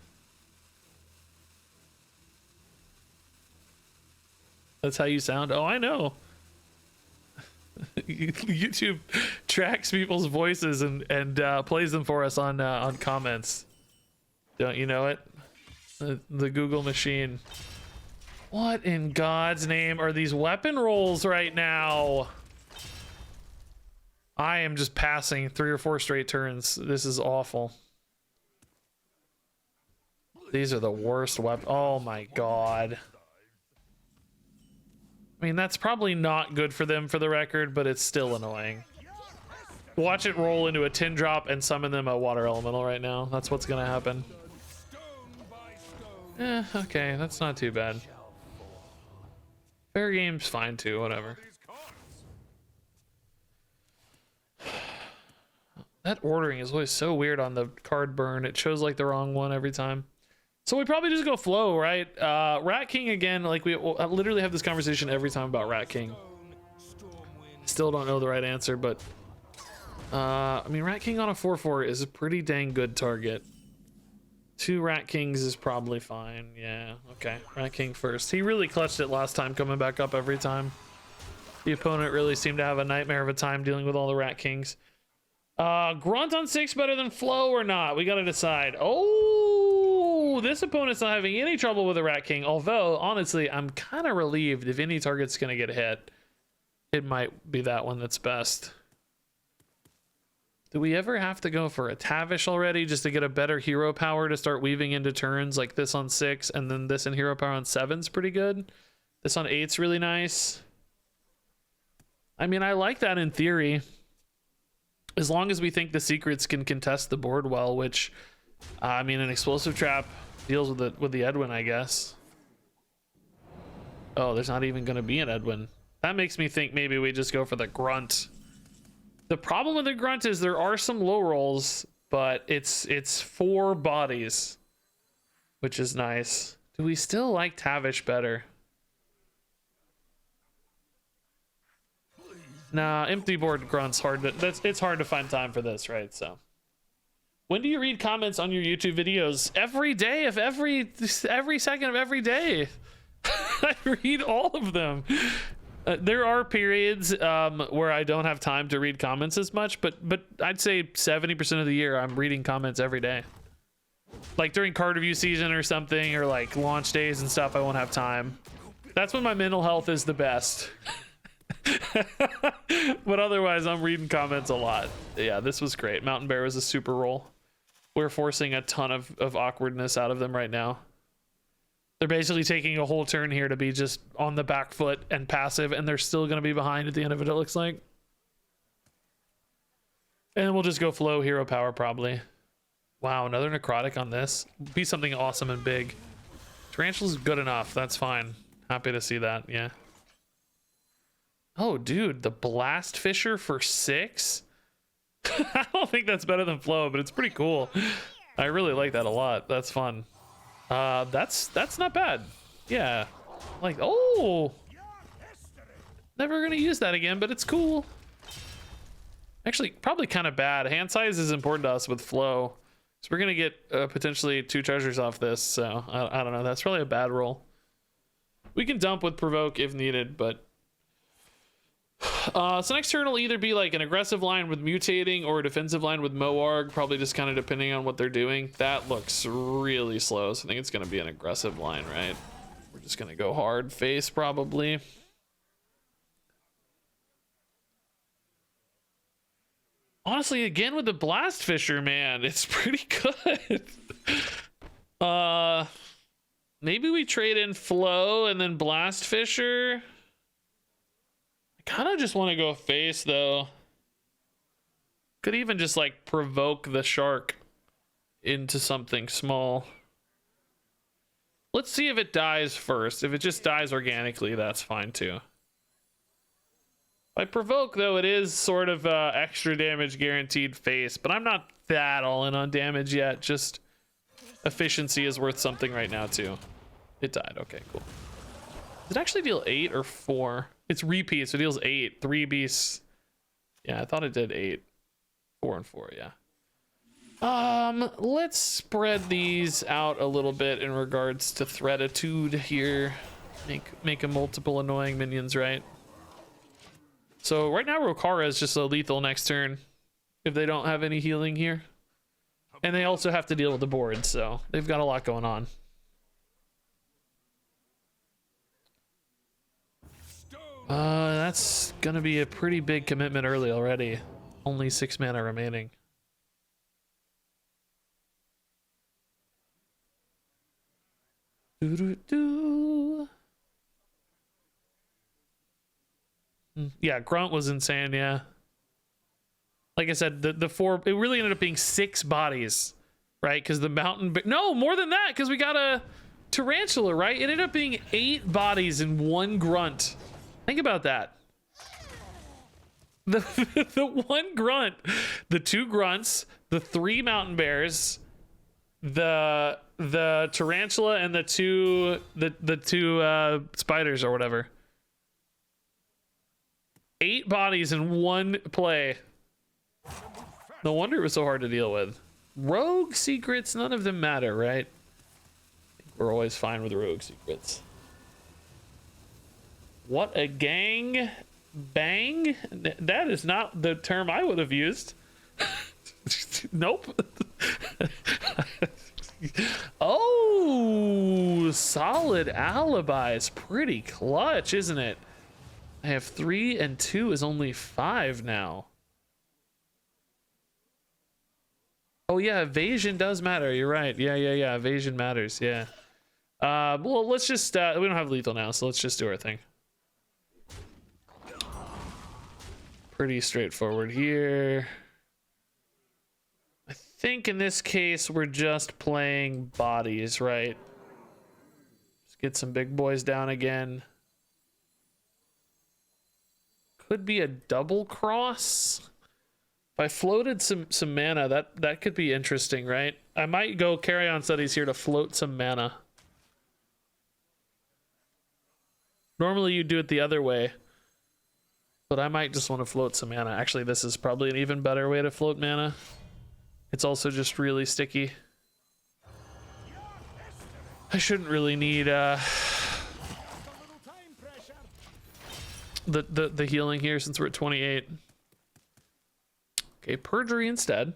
That's how you sound? Oh, I know. YouTube tracks people's voices and plays them for us on comments. Don't you know it? The Google machine. What in God's name are these weapon rolls right now? I am just passing 3 or 4 straight turns. This is awful. These are the worst weapons. Oh my God. I mean, that's probably not good for them for the record, but it's still annoying. Watch it roll into a tin drop and summon them a water elemental right now. That's what's gonna happen. Okay, that's not too bad. Fair game's fine too, whatever. That ordering is always so weird on the card burn. It shows like the wrong one every time. So we probably just go flow, right? Rat King again, like I literally have this conversation every time about Rat King. Still don't know the right answer, but I mean, Rat King on a 4/4 is a pretty dang good target. 2 Rat Kings is probably fine. Yeah, okay. Rat King first. He really clutched it last time, coming back up every time. The opponent really seemed to have a nightmare of a time dealing with all the Rat Kings. Grunt on 6 better than Flow or not? We gotta decide. Oh, this opponent's not having any trouble with the Rat King. Although, honestly, I'm kind of relieved if any target's gonna get hit. It might be that one that's best. Do we ever have to go for a Tavish already just to get a better hero power to start weaving into turns like this on 6 and then this in hero power on 7's pretty good? This on 8's really nice. I mean, I like that in theory. As long as we think the secrets can contest the board well, which, I mean, an explosive trap deals with the Edwin, I guess. Oh, there's not even going to be an Edwin. That makes me think maybe we just go for the Grunt. The problem with the Grunt is there are some low rolls, but it's 4 bodies, which is nice. Do we still like Tavish better? Nah, empty board Grunt's hard to, it's hard to find time for this, right? So when do you read comments on your YouTube videos? Every day of every second of every day. I read all of them. There are periods where I don't have time to read comments as much, but I'd say 70% of the year I'm reading comments every day. Like during card review season or something, or like launch days and stuff, I won't have time. That's when my mental health is the best. But otherwise, I'm reading comments a lot. Yeah, this was great. Mountain Bear was a super roll. We're forcing a ton of awkwardness out of them right now. They're basically taking a whole turn here to be just on the back foot and passive, and they're still going to be behind at the end of it, it looks like. And we'll just go flow hero power probably. Wow, another necrotic on this. Be something awesome and big. Tarantula's good enough. That's fine. Happy to see that, yeah. Oh, dude, the Blast Fisher for 6? I don't think that's better than Flow, but it's pretty cool. I really like that a lot. That's fun. That's not bad. Yeah. Like, oh! Never gonna use that again, but it's cool. Actually, probably kind of bad. Hand size is important to us with Flow. So we're gonna get potentially 2 treasures off this, so I don't know. That's probably a bad roll. We can dump with Provoke if needed, but... so next turn will either be like an aggressive line with Mutating or a defensive line with Moarg, probably just kind of depending on what they're doing. That looks really slow, so I think it's going to be an aggressive line, right? We're just going to go hard face, probably. Honestly, again with the Blast Fisher, man, it's pretty good. Maybe we trade in Flow and then Blast Fisher. Kind of just want to go face though. Could even just like provoke the shark into something small. Let's see if it dies first. If it just dies organically, that's fine too. By provoke though, it is sort of extra damage guaranteed face, but I'm not that all in on damage yet. Just efficiency is worth something right now too. It died. Okay, cool. Does it actually deal 8 or 4? It's repeat, so it deals 8. 3 beasts. Yeah, I thought it did 8. 4 and 4, yeah. Let's spread these out a little bit in regards to threatitude here. Make a multiple annoying minions, right? So right now Rokara is just a lethal next turn if they don't have any healing here. And they also have to deal with the board, so they've got a lot going on. That's gonna be a pretty big commitment early already. Only 6 mana remaining. Yeah, Grunt was insane, yeah. Like I said, the 4, it really ended up being 6 bodies, right? Because the mountain, no, more than that, because we got a tarantula, right? It ended up being 8 bodies and 1 grunt. Think about that. The 1 grunt, the 2 grunts, the 3 mountain bears, the tarantula, and the two spiders or whatever. 8 bodies in 1 play. No wonder it was so hard to deal with. Rogue secrets, none of them matter, right? We're always fine with rogue secrets. What a gang bang? That is not the term I would have used. Nope. Oh, solid alibis. Pretty clutch, isn't it? I have 3 and 2 is only 5 now. Oh yeah, evasion does matter. You're right. Yeah. Evasion matters. Yeah. Well, let's just we don't have lethal now, so let's just do our thing. Pretty straightforward here. I think in this case we're just playing bodies, right? Let's get some big boys down again. Could be a double cross. If I floated some mana, that could be interesting, right? I might go carry on studies here to float some mana. Normally you do it the other way, but I might just want to float some mana. Actually, this is probably an even better way to float mana. It's also just really sticky. I shouldn't really need the healing here since we're at 28. Okay, perjury instead.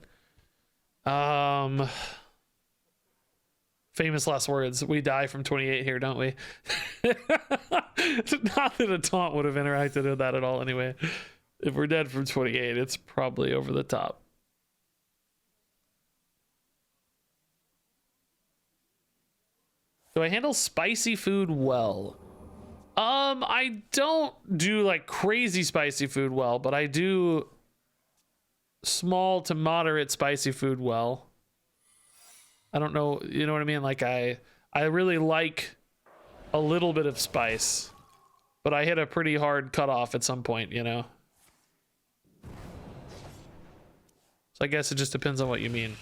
Famous last words. We die from 28 here, don't we? Not that a taunt would have interacted with that at all anyway. If we're dead from 28, it's probably over the top. Do I handle spicy food well? I don't do like crazy spicy food well, but I do small to moderate spicy food well. I don't know, you know what I mean? Like I really like a little bit of spice, but I hit a pretty hard cutoff at some point, you know? So I guess it just depends on what you mean.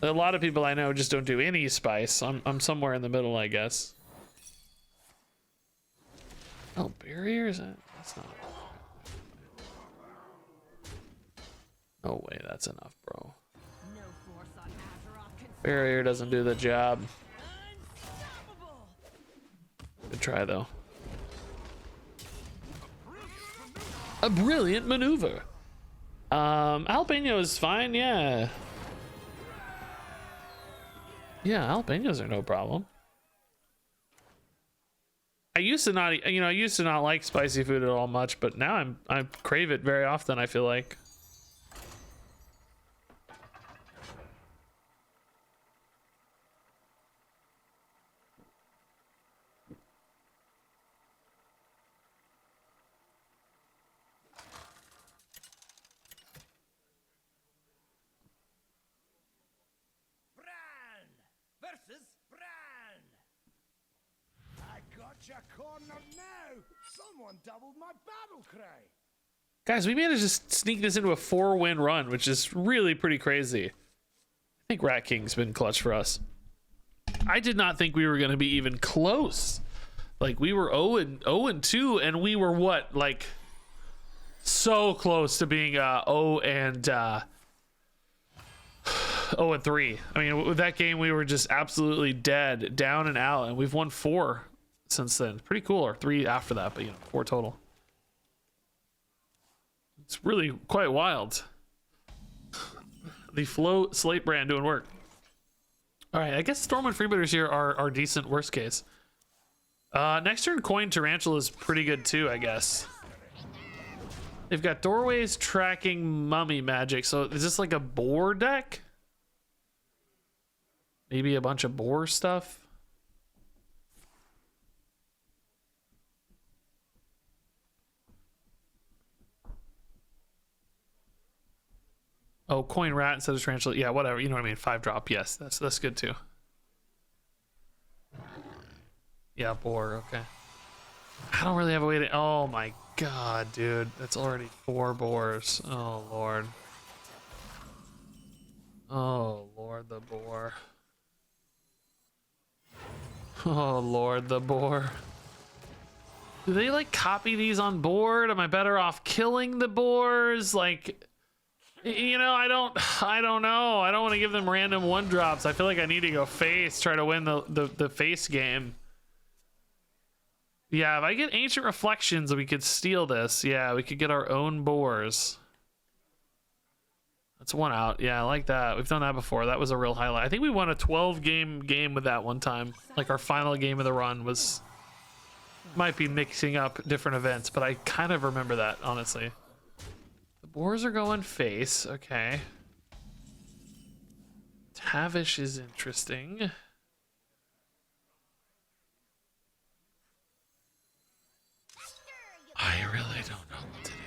A lot of people I know just don't do any spice. I'm somewhere in the middle, I guess. Oh, barriers? That's not... No way, that's enough, bro. Barrier doesn't do the job. Good try, though. A brilliant maneuver. Jalapeno is fine, yeah. Yeah, jalapenos are no problem. I used to not, I used to not like spicy food at all much, but now I crave it very often, I feel like. Versus Bran! I got you cornered now! Someone doubled my battle cry! Guys, we managed to sneak this into a 4-win run, which is really pretty crazy. I think Rat King's been clutch for us. I did not think we were going to be even close. Like, we were 0-2, and we were what? Like, so close to being 0-3. I mean, with that game, we were just absolutely dead, down and out, and we've won 4 since then. Pretty cool. Or 3 after that, but 4 total. It's really quite wild. The float Slatebrand doing work. All right, I guess Stormwind Freebooters here are decent worst case. Next turn, Coin Tarantula is pretty good too, I guess. They've got Doorways, Tracking, Mummy Magic. So is this like a boar deck? Maybe a bunch of boar stuff? Oh, Coin Rat instead of Tarantula. Yeah, whatever. You know what I mean. 5-drop. Yes, that's good too. Yeah, boar. Okay. I don't really have a way to. Oh my god, dude, that's already 4 boars. Oh lord. Oh lord, the boar. Oh lord, the boar. Do they like copy these on board? Am I better off killing the boars? Like, I don't know. I don't want to give them random 1-drops. I feel like I need to go face, try to win the face game. Yeah, if I get Ancient Reflections, we could steal this. Yeah, we could get our own boars. That's 1 out. Yeah, I like that. We've done that before. That was a real highlight. I think we won a 12-game with that one time. Like our final game of the run was... Might be mixing up different events, but I kind of remember that, honestly. The boars are going face. Okay. Tavish is interesting. I really don't know what to do.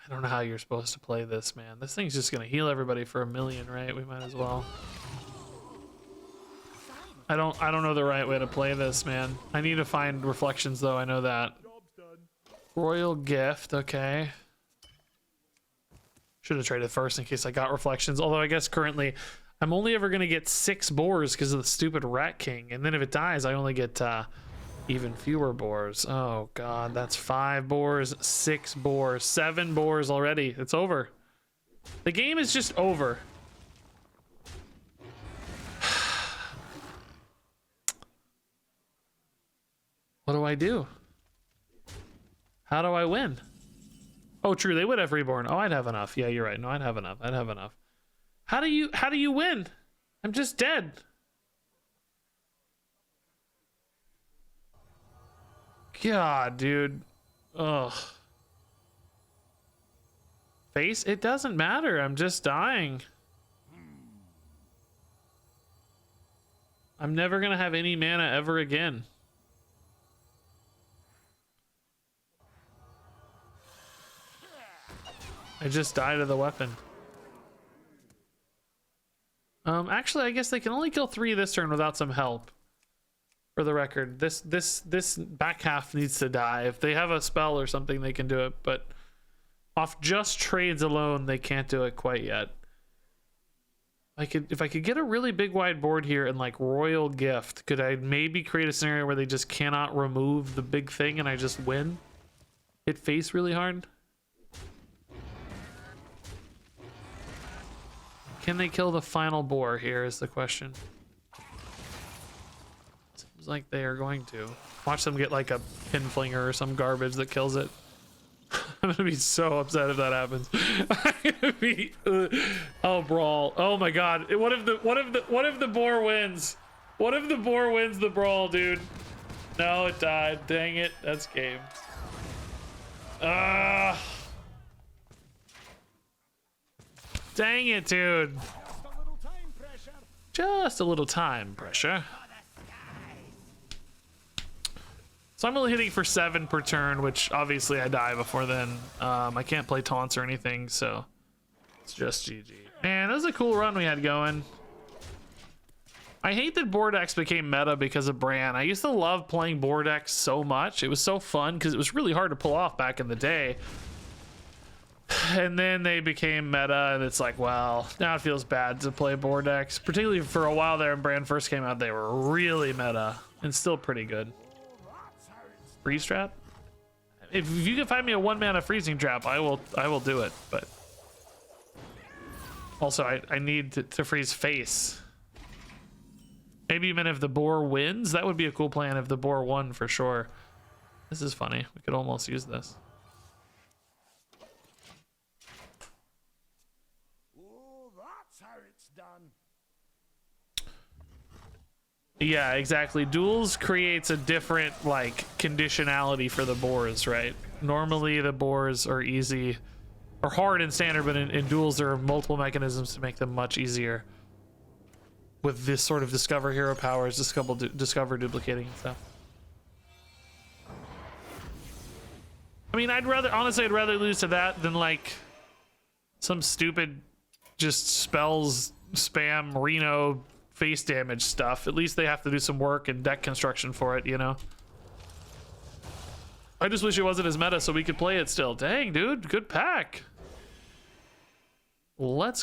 I don't know how you're supposed to play this, man. This thing's just gonna heal everybody for 1 million, right? We might as well. I don't know the right way to play this, man. I need to find reflections though, I know that. Royal Gift, okay. Should have traded first in case I got reflections. Although I guess currently I'm only ever gonna get 6 boars because of the stupid Rat King. And then if it dies, I only get even fewer boars. Oh god, that's 5 boars, 6 boars, 7 boars already. It's over. The game is just over. What do I do? How do I win? Oh, true, they would have reborn. Oh, I'd have enough. Yeah, you're right. No, I'd have enough. I'd have enough. How do you win? I'm just dead. God, dude. Ugh. Face? It doesn't matter. I'm just dying. I'm never gonna have any mana ever again. I just died of the weapon. Actually, I guess they can only kill 3 this turn without some help. For the record, this back half needs to die. If they have a spell or something, they can do it, but off just trades alone, they can't do it quite yet. If I could get a really big wide board here and like Royal Gift, could I maybe create a scenario where they just cannot remove the big thing and I just win? Hit face really hard? Can they kill the final boar here is the question. Seems like they are going to. Watch them get like a pin flinger or some garbage that kills it. I'm gonna be so upset if that happens. I'm gonna be oh brawl. Oh my god. What if the boar wins? What if the boar wins the brawl, dude? No, it died. Dang it. That's game. Dang it, dude. Just a little time pressure. So I'm only hitting for 7 per turn, which obviously I die before then. I can't play taunts or anything, so it's just GG. Man, that was a cool run we had going. I hate that board decks became meta because of Bran. I used to love playing board decks so much. It was so fun because it was really hard to pull off back in the day. And then they became meta, and it's like, well, now it feels bad to play board decks. Particularly for a while there when Bran first came out, they were really meta and still pretty good. Freeze trap? If you can find me a 1-mana freezing trap, I will do it. But also, I need to freeze face. Maybe even if the boar wins, that would be a cool plan if the boar won for sure. This is funny. We could almost use this. Oh, that's how it's done. Yeah, exactly. Duels creates a different like conditionality for the boars, right? Normally the boars are easy or hard in standard, but in duels there are multiple mechanisms to make them much easier. With this sort of discover hero powers, discover duplicating and stuff. I mean, I'd rather lose to that than like some stupid just spells spam Reno face damage stuff. At least they have to do some work and deck construction for it, you know? I just wish it wasn't as meta so we could play it still. Dang, dude, good pack. Let's